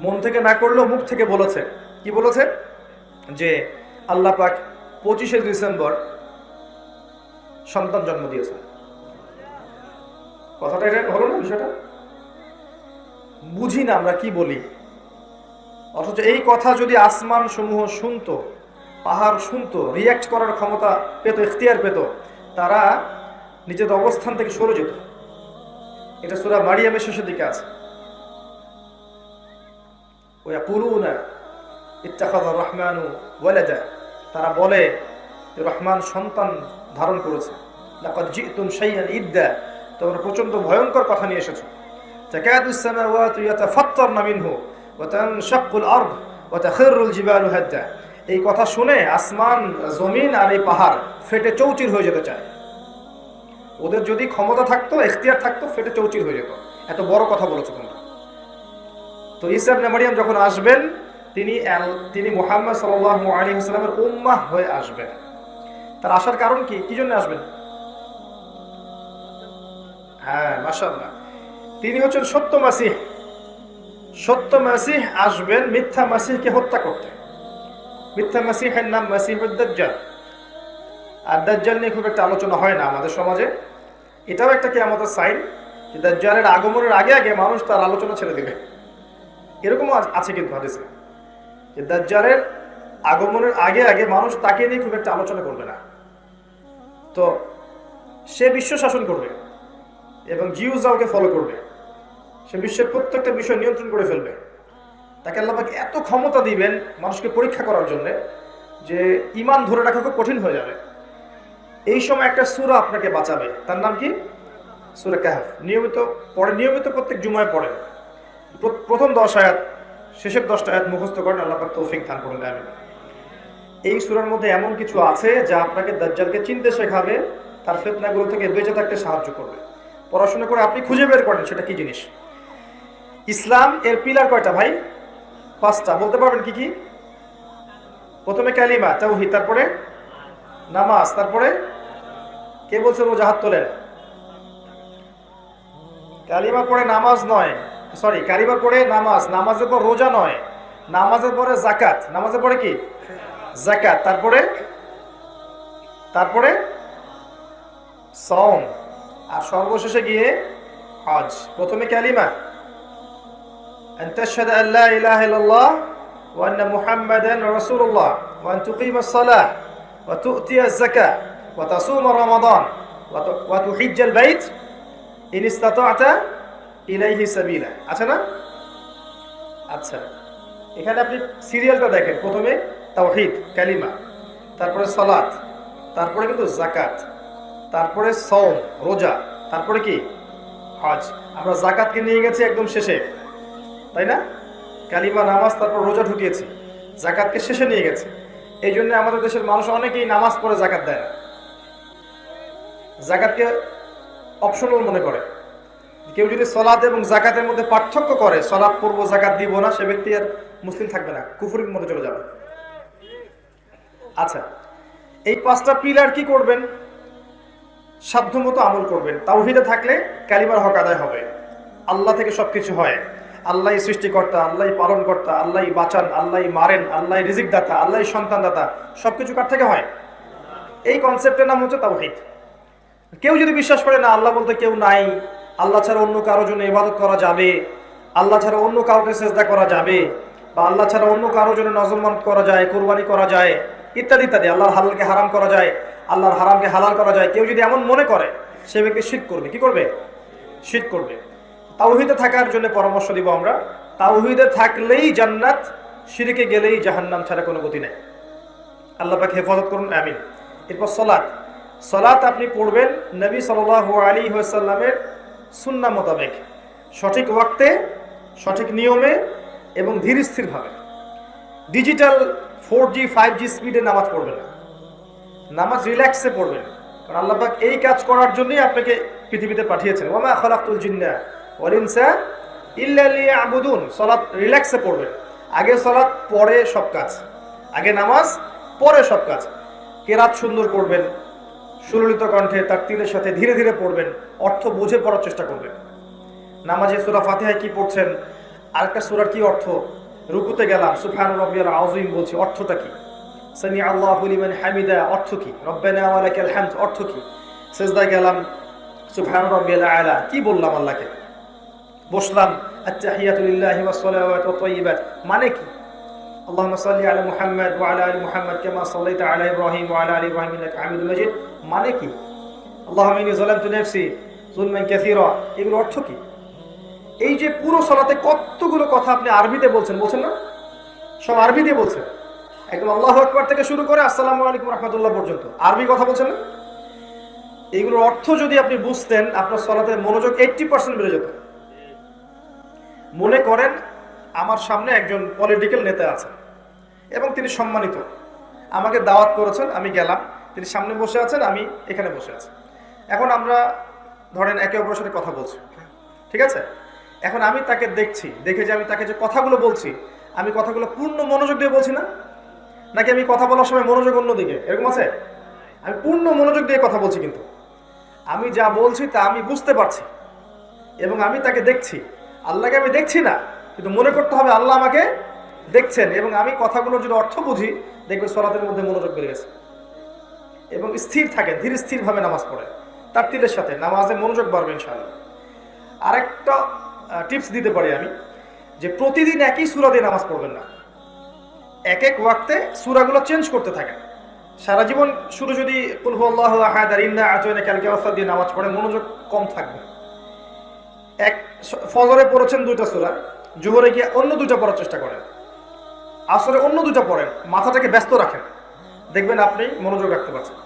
মন থেকে না করলেও মুখ থেকে বলেছে। কি বলেছে? যে আল্লাহ পাক 25শে ডিসেম্বর সন্তান জন্ম দিয়েছেন। কথাটা এটা হলো না? বিষয়টা বুঝি না আমরা কি বলি, অথচ এই কথা যদি আসমান সমূহ শুনতো, পাহাড় শুনতো, রিয়াক্ট করার ক্ষমতা পেত, ইখতিয়ার পেত, তারা নিজেদের অবস্থান থেকে সরে যেত। এটা সূরা মারিয়ামের শেষের দিকে আছে। ওয়ায়াকুলুনা ইত্তাখাযার রাহমানু ওয়ালাদা, তারা বলে যে রহমান সন্তান ধারণ করেছে। লাকাদ জিতুম শাইআন ইদ্দা, তোমরা প্রচন্ড ভয়ঙ্কর কথা নিয়ে এসেছো। তাকাদুস সামাওয়াতু ইয়াতাফাত্তারনা মিনহু ওয়া তানশাক্কুল আরদ ওয়া তাখিরুল জিবালু হাদ্দা। এই কথা শুনে আসমান, জমিন আর এই পাহাড় ফেটে চৌচির হয়ে যেতে চায়। ওদের যদি ক্ষমতা থাকতো, এখতিয়ার থাকতো, ফেটে চৌচির হয়ে যেত। এত বড় কথা বলেছো তোমরা। তো ঈসা ইবনে মারইয়াম যখন আসবেন, তিনি মুহাম্মদ সাল্লাল্লাহু আলাইহি ওয়াসাল্লামের উম্মাহ হয়ে আসবেন। তার আসার কারণ কি? কি জন্য আসবেন? হ্যাঁ, মাশাআল্লাহ, তিনি হচ্ছেন সত্য মাসিহ। সত্য মাসিহ আসবেন মিথ্যা মাসিহকে হত্যা করতে। মিথ্যা মাসিহের নাম মাসিহুদ দাজ্জাল। আর দাজ্জাল নিয়ে খুব একটা আলোচনা হয় না আমাদের সমাজে। এটাও একটা কিয়ামতের সাইন যে দাজ্জালের আগমনের আগে আগে মানুষ তার আলোচনা ছেড়ে দিবে। এরকমও আছে কিন্তু হাদিসে, যে দাজ্জালের আগমনের আগে আগে মানুষ তাকে নিয়ে খুব একটা আলোচনা করবে না। তো সে বিশ্ব শাসন করবে এবং জিউজাওকে ফলো করবে। সে বিশ্বের প্রত্যেকটা বিষয় নিয়ন্ত্রণ করে ফেলবে। তাকে আল্লাহ পাক এত ক্ষমতা দিবেন মানুষকে পরীক্ষা করার জন্য যে ঈমান ধরে রাখা খুব কঠিন হয়ে যাবে। এই সময় একটা সূরা আপনাকে বাঁচাবে, তার নাম কি? সূরা কাহফ। নিয়মিত প্রত্যেক জুমায় পড়েন। প্রথম 10 আয়াত, শেষের 10টা আয়াত মুখস্থ করেন, আল্লাহ পাক তৌফিক দান করুন, আমিন। এই সূরার মধ্যে এমন কিছু আছে যা আপনাকে দাজ্জালকে চিনতে শেখাবে, তার ফিতনাগুলো থেকে বেঁচে থাকতে সাহায্য করবে। পড়াশোনা করে আপনি খুঁজে বের করেন সেটা কি জিনিস। ইসলাম এর পিলার কয়টা ভাই? 5টা। বলতে পারবেন কি কি? প্রথমে কালিমা, তাওহীদ, তারপরে নামাজ, তারপরে কে বলছে রোজা? হাত তোলেন। কালিমা পড়ে নামাজ নয়, সরি, কালিমা পড়ে নামাজ, নামাজের পর রোজা নয়, নামাজের পরে যাকাত, নামাজের পরে কি? যাকাত, তারপরে সাওম, আর সর্বশেষে গিয়ে হজ। প্রথমে কালিমা, আন তাশহাদু আন লা ইলাহা ইল্লাল্লাহ ওয়া আন্না মুহাম্মাদান রাসূলুল্লাহ ওয়া আন তুকিমাস সালাহ ওয়া তু'তিয়াজ যাকাত ওয়া তাসুমা রমাদান ওয়া তুহিজ্জাল বাইত ইন ইসতাতা'তা ইলাইহি সাবিলা। আছে না? আচ্ছা, এখানে আপনি সিরিয়ালটা দেখেন। প্রথমে তাওহীদ, কালিমা, তারপরে সালাত, তারপরে কিন্তু যাকাত, তারপরে সাওম, রোজা, তারপরে কি? হজ। আমরা যাকাতকে নিয়ে গেছি একদম শেষে, তাই না? কালিমা, নামাজ, তারপর রোজা ঢুকিয়েছি, যাকাতকে শেষে নিয়ে গেছে। এই জন্য আমাদের দেশের মানুষ অনেকেই নামাজ পড়ে যাকাত দেয় না, যাকাতকে অপশনাল মনে করে। কেউ যদি সালাত এবং যাকাতের মধ্যে পার্থক্য করে, সালাত পড়বো যাকাত দিব না, সে ব্যক্তি আর মুসলিম থাকবে না, কুফরির মধ্যে চলে যাবে। আচ্ছা, এই 5টা পিলার কি করবেন? সাধ্যমতো আমল করবেন। তাওহীদে থাকলে কালিমার হক আদায় হবে। আল্লাহ থেকে সবকিছু হয়। আল্লাহই সৃষ্টিকর্তা, আল্লাহই পালনকর্তা, আল্লাহই বাঁচান, আল্লাহই মারেন, আল্লাহই রিজিক দাতা, আল্লাহই সন্তান দাতা। সবকিছু কার থেকে হয়? এই কনসেপ্টের নাম হচ্ছে তাওহীদ। কেউ যদি বিশ্বাস করে না আল্লাহ বলতে কেউ নাই, আল্লাহ ছাড়া অন্য কারোর জন্য ইবাদত করা যাবে, আল্লাহ ছাড়া অন্য কাউকে সেজদা করা যাবে, বা আল্লাহ ছাড়া অন্য কারোর জন্য নজর মানত করা যায়, কুরবানি করা যায়, ইত্যাদি ইত্যাদি, আল্লাহর হালালকে হারাম করা যায়, আল্লাহর হারামকে হালাল করা যায়, কেউ যদি এমন মনে করে, সে ব্যক্তি শিরক করবে। কি করবে? শিরক করবে। তাওহীদে থাকার জন্য পরামর্শ দিব আমরা। তাওহীদে থাকলেই জান্নাত, শিরকে গেলেই জাহান্নাম ছাড়া কোনো গতি নেই। আল্লাহ পাক হেফাজত করুন, আমিন। এরপর সালাত। সালাত আপনি পড়বেন নবী সাল্লাল্লাহু আলাইহি ওয়াসাল্লামের সুন্নাহ মোতাবেক, সঠিক ওয়াক্তে, সঠিক নিয়মে এবং ধীর স্থিরভাবে। ডিজিটাল 4G 5G স্পিডে নামাজ পড়বেন না, নামাজ রিল্যাক্সে পড়বেন। কারণ আল্লাহ পাক এই কাজ করার জন্যই আপনাকে পৃথিবীতে পাঠিয়েছেন। ওয়া মা খালাকতুল জিন্না ওয়াল ইনসা ইল্লা লিয়াবুদুন। সালাত রিল্যাক্সে পড়বেন। আগে সালাত, পরে সব কাজ। আগে নামাজ, পরে সব কাজ। কেরাত সুন্দর করবেন, সুললিত কণ্ঠে তারতিলের সাথে ধীরে ধীরে পড়বেন, অর্থ বুঝে পড়ার চেষ্টা করবেন। নামাজে সূরা ফাতিহায় কি পড়ছেন, আরেকটা সূরার কি অর্থ, রুকুতে গেলাম সুবহান রাব্বিয়াল আযীম বলছি, অর্থটা কি? সামি আল্লাহু লিমান হামিদা, অর্থ কি? রব্বানা ওয়া লাকাল হামদ, অর্থ কি? সিজদায় গেলাম সুবহান রাব্বিয়াল আলা, কি বললাম আল্লাহকে? বসলাম আত-তাহিয়াতু লিল্লাহি ওয়াস সালাওয়াতু ওয়াত তাইয়্যিবাত, মানে কি? আল্লাহুম্মা সাল্লি আলা মুহাম্মাদ ওয়া আলা আলি মুহাম্মাদ কামা সাল্লাইতা আলা ইব্রাহিম ওয়া আলা আলি ইব্রাহিম ইন্নাকা হামিদুম মাজিদ, মানে কি? আল্লাহুম্মা ইন্নী যালামতু নাফসি যুলমান কাসীরা, এগুলোর অর্থ কি? এই যে পুরো সালাতে কতগুলো কথা আপনি আরবিতে বলছেন না? সব আরবি দিয়ে বলছেন, একদম আল্লাহু আকবার থেকে শুরু করে আসসালামু আলাইকুম রাহমাতুল্লাহ পর্যন্ত আরবি কথা বলছেন না? এইগুলোর অর্থ যদি আপনি বুঝতেন, আপনার সালাতের মনোযোগ 80% বেড়ে যেত। মনে করেন আমার সামনে একজন পলিটিক্যাল নেতা আছেন এবং তিনি সম্মানিত, আমাকে দাওয়াত করেছেন, আমি গেলাম, তিনি সামনে বসে আছেন, আমি এখানে বসে আছি। এখন আমরা ধরেন একে অপরের সাথে কথা বলছি, ঠিক আছে? এখন আমি তাকে দেখছি, দেখে যে আমি তাকে যে কথাগুলো বলছি, আমি কথাগুলো পূর্ণ মনোযোগ দিয়ে বলছি না, নাকি আমি কথা বলার সময় মনোযোগ অন্যদিকে, এরকম আছে? আমি পূর্ণ মনোযোগ দিয়ে কথা বলছি, কিন্তু আমি যা বলছি তা আমি বুঝতে পারছি এবং আমি তাকে দেখছি। আল্লাহকে আমি দেখছি না, কিন্তু মনে করতে হবে আল্লাহ আমাকে দেখছেন, এবং আমি কথাগুলোর যদি অর্থ বুঝি, দেখবেন সালাতের মধ্যে মনোযোগ বেড়ে গেছে এবং স্থির থাকে, ধীর স্থিরভাবে নামাজ পড়ে, তার তিলের সাথে নামাজে মনোযোগ বাড়বে ইনশাআল্লাহ। আরেকটা টিপস দিতে পারি আমি, যে প্রতিদিন একই সূরা দিয়ে নামাজ পড়বেন না, এক এক ওয়াক্তে সূরাগুলো চেঞ্জ করতে থাকেন। সারা জীবন শুধু যদি কুল হুয়াল্লাহু আহাদ আর ইন্না আতাইনাকাল কাউসার দিয়ে নামাজ পড়ে, মনোযোগ কম থাকবে। এক ফজরে পড়েছেন 2টা সূরা, জোহরে গিয়ে অন্য 2টা পড়ার চেষ্টা করেন, আসরে অন্য 2টা পড়েন, মাথাটাকে ব্যস্ত রাখেন, দেখবেন আপনি মনোযোগ রাখতে পারছেন।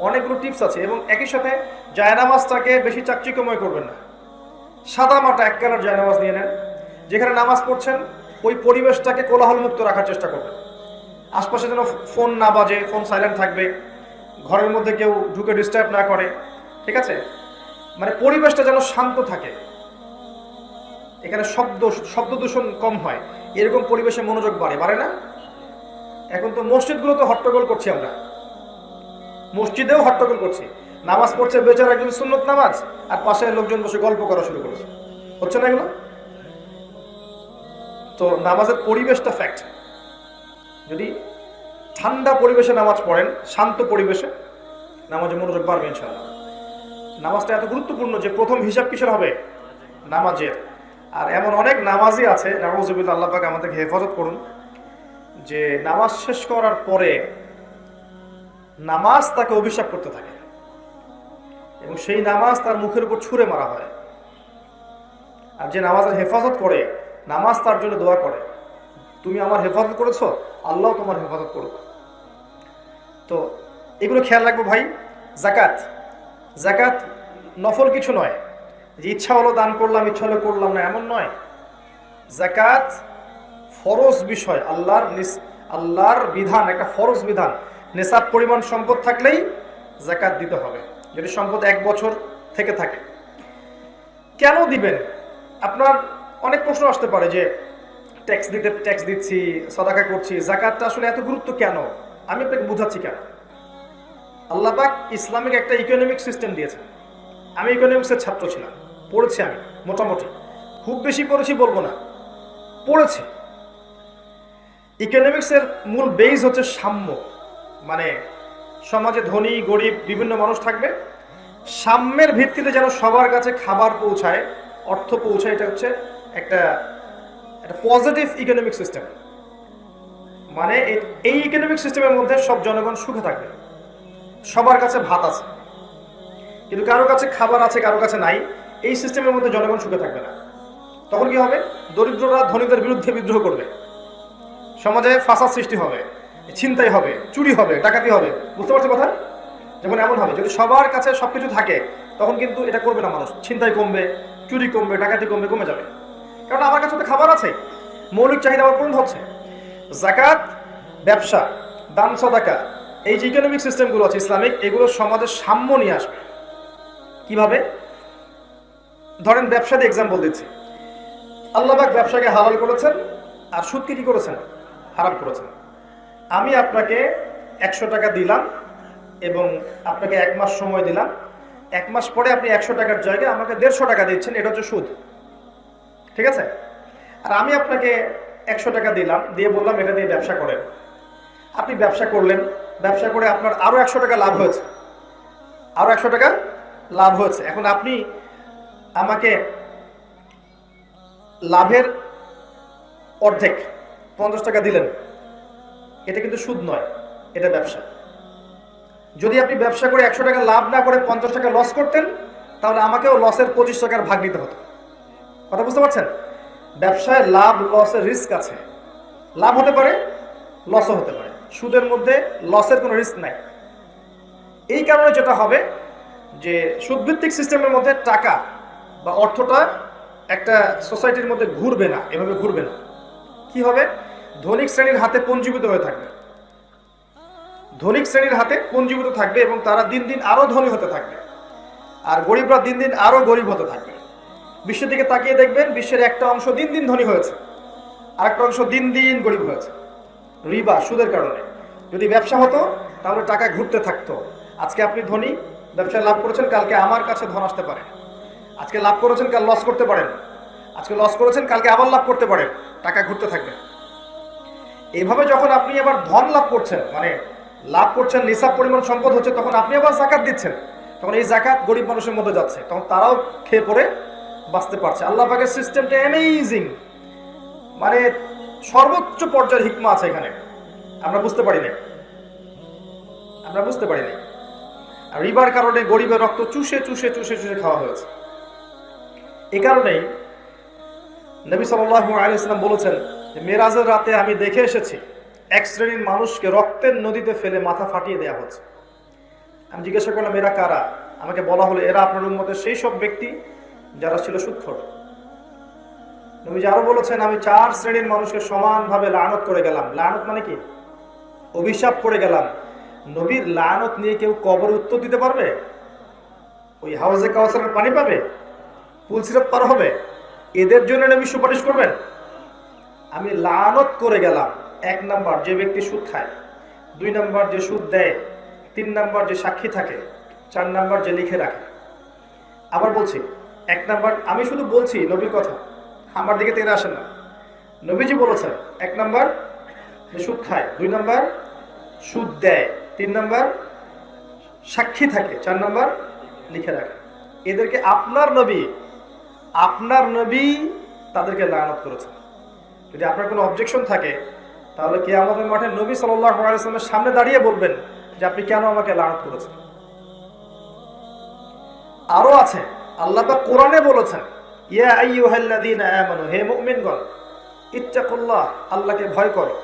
অনেকগুলো টিপস আছে। এবং একই সাথে জায়নামাজটাকে বেশি চাকচিক্যময় করবেন না, সাদা মাটা এক কালার জায়নামাজ নিয়ে নেন। যেখানে নামাজ পড়ছেন ওই পরিবেশটাকে কোলাহলমুক্ত রাখার চেষ্টা করবেন, আশপাশে যেন ফোন না বাজে, ফোন সাইলেন্ট থাকবে, ঘরের মধ্যে কেউ ঢুকে ডিস্টার্ব না করে, ঠিক আছে? মানে পরিবেশটা যেন শান্ত থাকে, এখানে শব্দ দূষণ কম হয়, এরকম পরিবেশে মনোযোগ বাড়ে না? এখন তো মসজিদগুলোতে হট্টগোল করছি আমরা, মসজিদেও হট্টগোল করছি, নামাজ পড়ছে বেচারা একজন সুন্নত নামাজ, আর পাশে লোকজন বসে গল্প করা শুরু করেছে, হচ্ছে না এগুলো? তো নামাজের পরিবেশটা ফ্যাক্ট। যদি ঠান্ডা পরিবেশে নামাজ পড়েন, শান্ত পরিবেশে, নামাজে মনোযোগ বাড়বে ইনশাআল্লাহ। নামাজটা এত গুরুত্বপূর্ণ যে প্রথম হিসাব কিসের হবে? নামাজের। আর এমন অনেক নামাজি আছে, নাউযুবিল্লাহ, আল্লাহ পাক আমাদেরকে হেফাজত করুন, যে নামাজ শেষ করার পরে নামাজ তাকে অভিশাপ করতে থাকে এবং সেই নামাজ তার মুখের উপর ছুঁড়ে মারা হয়। আর যে নামাজের হেফাজত করে, নামাজ তার জন্য দোয়া করে, তুমি আমার হেফাজত করেছো, আল্লাহ তোমার হেফাজত করুক। তো এগুলো খেয়াল রাখবো ভাই। জাকাত নফল কিছু নয় যে ইচ্ছা হলো দান করলাম, ইচ্ছা হলো করলাম না, এমন নয়। জাকাত ফরজ বিষয়, আল্লাহর বিধান, একটা ফরজ বিধান। নেশাব পরিমাণ সম্পদ থাকলেই জাকাত দিতে হবে, যদি সম্পদ 1 বছর থেকে থাকে। কেন দিবেন? আপনার অনেক প্রশ্ন আসতে পারে যে ট্যাক্স দিচ্ছি, সাদাকা করছি, জাকাতটা আসলে এত গুরুত্ব কেন? আমি আপনাকে বুঝাচ্ছি কেন। আল্লাহ পাক ইসলামিক একটা ইকোনমিক সিস্টেম দিয়েছেন। আমি ইকোনমিক্সের ছাত্র ছিলাম, পড়েছি আমি মোটামুটি, খুব বেশি পড়েছি বলবো না, পড়েছি। ইকোনমিক্সের মূল বেস হচ্ছে সাম্য, মানে সমাজে ধনী গরিব বিভিন্ন মানুষ থাকবে, সাম্যের ভিত্তিতে যেন সবার কাছে খাবার পৌঁছায়, অর্থ পৌঁছায়। এটা হচ্ছে একটা পজিটিভ ইকোনমিক সিস্টেম। মানে এই ইকোনমিক সিস্টেমের মধ্যে সব জনগণ সুখে থাকবে, সবার কাছে ভাত আছে, কিন্তু কারো কাছে খাবার আছে, কারো কাছে নাই। এই সিস্টেমের মধ্যে জনগণ সুখে থাকবে না। তখন কি হবে? দরিদ্ররা ধনীদের বিরুদ্ধে বিদ্রোহ করবে, সমাজে ফাসাদ সৃষ্টি হবে, ছিনতাই হবে, চুরি হবে, ডাকাতি হবে। বুঝতে পারছি কথা? যখন এমন হবে, যদি সবার কাছে সবকিছু থাকে, তখন কিন্তু এটা করবে না মানুষ, ছিনতাই কমবে, চুরি কমবে, ডাকাতি কমবে, কমে যাবে। কারণ আমার কাছে তো খাবার আছে, মৌলিক চাহিদা আমার পূরণ হচ্ছে। জাকাত, ব্যবসা, দান সাদাকা, এই যে ইকোনমিক সিস্টেমগুলো আছে ইসলামিক, এগুলো সমাজের সাম্য নিয়ে আসবে। কিভাবে? ধরেন ব্যবসা দিয়ে এক্সাম্পল দিচ্ছি। আল্লাহ পাক ব্যবসাকে হালাল করেছেন, আর সুদকে কি করেছেন? হারাম করেছেন। আমি আপনাকে 100 টাকা দিলাম এবং আপনাকে 1 মাস সময় দিলাম, 1 মাস পরে আপনি 100 টাকার জায়গায় আমাকে 150 টাকা দিচ্ছেন, এটা হচ্ছে সুদ, ঠিক আছে? আর আমি আপনাকে 100 টাকা দিলাম, দিয়ে বললাম এটা দিয়ে ব্যবসা করেন। আপনি ব্যবসা করলেন, ব্যবসা করে আপনার আরো 100 টাকা লাভ হয়েছে, আরো 100 টাকা লাভ হয়েছে। এখন আপনি আমাকে লাভের অর্ধেক 50 টাকা দিলেন, এটা কিন্তু সুদ নয়, এটা ব্যবসা। যদি আপনি ব্যবসা করে 100 টাকা লাভ না করে 50 টাকা লস করতেন, তাহলে আমাকেও লসের 25 টাকার ভাগ নিতে হতো। কথা বুঝতে পারছেন? ব্যবসায় লাভ লসের রিস্ক আছে, লাভ হতে পারে, লসও হতে পারে। সুদের মধ্যে লসের কোনো রিস্ক নাই। এই কারণে যেটা হবে যে সুদভিত্তিক সিস্টেমের মধ্যে টাকা বা অর্থটা একটা সোসাইটির মধ্যে ঘুরবে না, এভাবে ঘুরবে না। কি হবে? ধনিক শ্রেণীর হাতে পঞ্জীভূত হয়ে থাকবে, ধনিক শ্রেণীর হাতে পঞ্জীভূত থাকবে এবং তারা দিন দিন আরো ধনী হতে থাকবে, আর গরিবরা দিন দিন আরো গরিব হতে থাকবে। বিশ্বের দিকে তাকিয়ে দেখবেন, বিশ্বের একটা অংশ দিন দিন ধনী হয়েছে, আর একটা অংশ দিন দিন গরিব হয়েছে। রিবা, সুদের কারণে। যদি ব্যবসা হতো তাহলে টাকা ঘুরতে থাকতো। আজকে আপনি ধনী, ব্যবসায় লাভ করেছেন, কালকে আমার কাছে ধন আসতে পারে। আজকে লাভ করেছেন, কাল লস করতে পারেন। আজকে লস করেছেন, কালকে আবার লাভ করতে পারেন। টাকা ঘুরতে থাকবে। এইভাবে যখন আপনি আবার ধন লাভ করছেন, মানে লাভ করছেন, নিসাব পরিমাণ সম্পদ হচ্ছে, তখন আপনি আবার জাকাত দিচ্ছেন, তখন এই জাকাত গরিব মানুষের মধ্যে যাচ্ছে, তখন তারাও খেয়ে পড়ে বাঁচতে পারছে। আল্লাহ পাকের সিস্টেমটা অ্যামেজিং, মানে সর্বোচ্চ পর্যায়ের হিকমা আছে এখানে। আমরা বুঝতে পারি না, আমরা বুঝতে পারি না। আর রিবার কারণে গরিবের রক্ত চুষে চুষে চুষে চুষে খাওয়া হয়েছে। এই কারণেই নবী সাল্লাল্লাহু আলাইহি ওয়াসাল্লাম বলেছেন যে মেরাজের রাতে আমি দেখে এসেছি এক শ্রেণীর মানুষকে রক্তের নদীতে ফেলে মাথা ফাটিয়ে দেওয়া হচ্ছে। আমি জিজ্ঞাসা করলাম, এরা কারা? আমাকে বলা হলো, এরা আপনার উম্মতের সেই সব ব্যক্তি যারা ছিল সুদখোর। নবীজি আরো বলেছেন, আমি 4 শ্রেণীর মানুষকে সমানভাবে লানত করে গেলাম। লানত মানে কি? অভিশাপ করে গেলাম। নবীর লানত নিয়ে কেউ কবরে উত্তর দিতে পারবে? ওই হাউজে কাউসারের পানি পাবে? পুলসিরাত পার হবে? এদের জন্য নবী সুপারিশ করবেন? আমি লানত করে গেলাম। 1 নাম্বার, যে ব্যক্তি সুদ খায়। 2 নাম্বার, যে সুদ দেয়। 3 নাম্বার, যে সাক্ষী থাকে। 4 নাম্বার, যে লিখে রাখে। আবার বলছি, 1 নাম্বার, আমি শুধু বলছি নবীর কথা, আমার দিকে তেরে আসেন না। নবীজি বলেছেন 1 নাম্বার যে সুদ খায়, 2 নাম্বার সুদ দেয়, 3 নাম্বার সাক্ষী থাকে, 4 নাম্বার লিখে রাখে। এদেরকে আপনার নবী তাদেরকে লানত করেছেন। যদি আপনার কোনো অবজেকশন থাকে তাহলে কিয়ামতের মাঠে নবী সাল্লাল্লাহু আলাইহি ওয়াসাল্লামের সামনে দাঁড়িয়ে বলবেন যে আপনি কেন আমাকে লানত করেছেন। আরো আছে, আল্লাহ পাক কোরআনে বলেছেন, ইয়া আইয়ুহাল্লাযীনা আমানু, হে মুমিনগণ, ইত্তাকুল্লাহ, আল্লাহকে ভয় করো,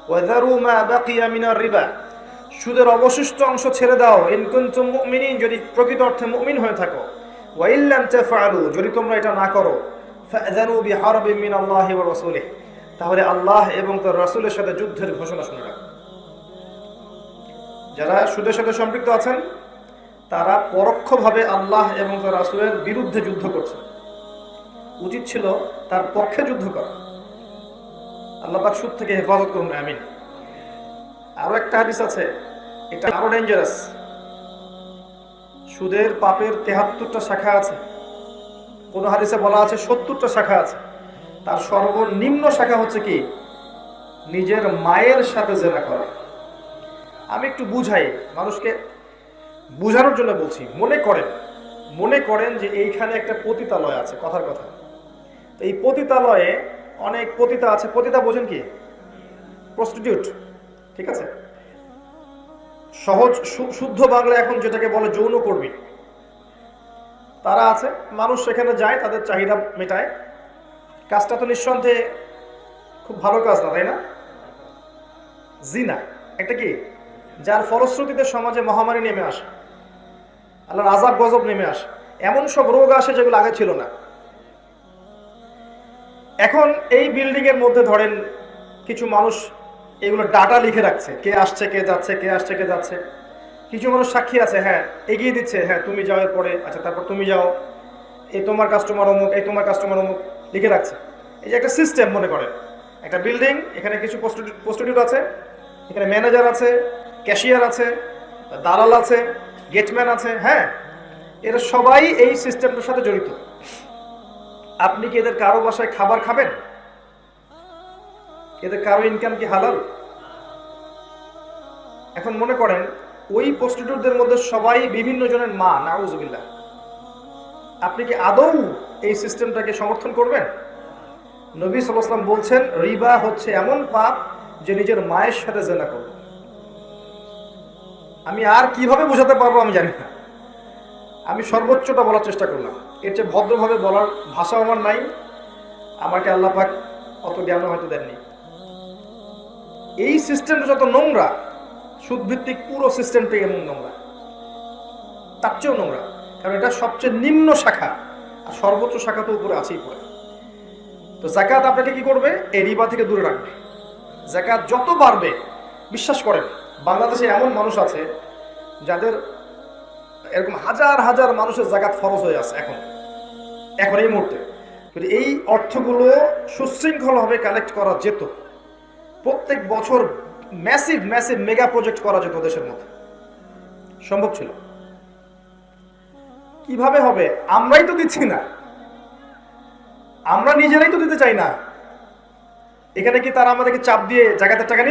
ওয়া যারু মা বাকিয়া মিনার রিবা, সুদের অবশিষ্ট অংশ ছেড়ে দাও, ইন কুনতুম মুমিনিন, যদি প্রকৃত অর্থে মুমিন হয়ে থাকো, ওয়া ইল্লাম তাফআলু, যদি তোমরা এটা না করো, ফাযানু বিহারবিন মিনাল্লাহি ওয়া রাসূলিহি, তাহলে আল্লাহ এবং তার রাসূলের সাথে যুদ্ধের ঘোষণা শুনে রাখো। যারা সুদের সাথে সম্পৃক্ত আছেন তারা পরোক্ষভাবে আল্লাহ এবং তার রাসূলের বিরুদ্ধে যুদ্ধ করছে। উচিত ছিল তার পক্ষে যুদ্ধ করা। আল্লাহ পাক সুদ থেকে হেফাজত করুন, আমিন। আরো একটা হাদিস আছে, এটা আরো ডেঞ্জারাস। সুদের পাপের 73টা শাখা আছে, কোন হাদিসে বলা আছে 70টা শাখা আছে। তার সর্বনিম্ন শাখা হচ্ছে কি? নিজের মায়ের সাথে জিনা করা। আমি একটু বুঝাই, মানুষকে বুঝানোর জন্য বলছি। মনে করেন যে এইখানে একটা পতিতালয় আছে, কথার কথা। তো এই পতিতালয়ে অনেক পতিতা আছে। পতিতা বোঝেন কি? প্রস্টিটিউট, ঠিক আছে? সহজ শুদ্ধ বাংলা এখন যেটাকে বলে যৌনকর্মী, তারা আছে। মানুষ সেখানে যায়, তাদের চাহিদা মেটায়। কাজটা তো নিঃসন্দেহে খুব ভালো কাজ না, তাই না? জিনা একটা কি, যার ফলশ্রুতিতে সমাজে মহামারী নেমে আসে, আল্লাহর আযাব গজব নেমে আসে, এমন সব রোগ আসে যেগুলো আগে ছিল না। এখন এই বিল্ডিং এর মধ্যে ধরেন কিছু মানুষ এগুলো ডাটা লিখে রাখছে, কে আসছে কে যাচ্ছে, কে আসছে কে যাচ্ছে। কিছু মানুষ সাক্ষী আছে, হ্যাঁ এগিয়ে দিচ্ছে, হ্যাঁ তুমি যাও এর পরে, আচ্ছা তারপর তুমি যাও, এই তোমার কাস্টমার অমুক, এই তোমার কাস্টমার অমুক, লিখে রাখছে। এই যে একটা সিস্টেম, মনে করেন একটা বিল্ডিং, এখানে কিছু প্রস্টিটিউট আছে, এখানে ম্যানেজার আছে, ক্যাশিয়ার আছে, দালাল আছে, গেটম্যান আছে, হ্যাঁ এরা সবাই এই সিস্টেমটার সাথে জড়িত। আপনি কি এদের কারো বাসায় খাবার খাবেন? এদের কারো ইনকাম কি হালাল? এখন মনে করেন ওই প্রস্টিটিউটদের মধ্যে সবাই বিভিন্ন জনের মা, নাউজুবিল্লাহ। আপনি কি আদৌ এই সিস্টেমটাকে সমর্থন করবেন? নবী সাল্লাল্লাহু আলাইহি ওয়াসাল্লাম বলছেন, রিবা হচ্ছে এমন পাপ যে নিজের মায়ের সাথে জিনা করবে। আমি আর কিভাবে বোঝাতে পারবো আমি জানি না। আমি সর্বোচ্চটা বলার চেষ্টা করলাম, এর চেয়ে ভদ্রভাবে বলার ভাষা আমার নাই। আমাকে আল্লাহ পাক অত জ্ঞান হয়তো দেননি। এই সিস্টেমটা যত নোংরা, সুদভিত্তিক পুরো সিস্টেমটাই এমন নোংরা, তার চেয়েও নোংরা, কারণ এটা সবচেয়ে নিম্ন শাখা, আর সর্বোচ্চ শাখা তো উপরে আছেই পড়ে। তো যাকাত আপনাকে কি করবে? এই রিবা থেকে দূরে রাখবে। যাকাত যত বাড়বে, বিশ্বাস করেন বাংলাদেশে এমন মানুষ আছে যাদের এরকম হাজার হাজার মানুষের যাকাত ফরজ হয়ে আছে এখন এই মুহূর্তে। যদি এই অর্থগুলো সুশৃঙ্খলভাবে কালেক্ট করা যেত, প্রত্যেক বছর ম্যাসিভ ম্যাসিভ মেগা প্রজেক্ট করা যেত দেশের মধ্যে, সম্ভব ছিল। কিভাবে হবে? আমরাই তো দিচ্ছি না, আমরা নিজেরাই তো দিতে চাই না। এখানে কি তারা আমাদেরকে চাপ দিয়ে জাকাতের টাকা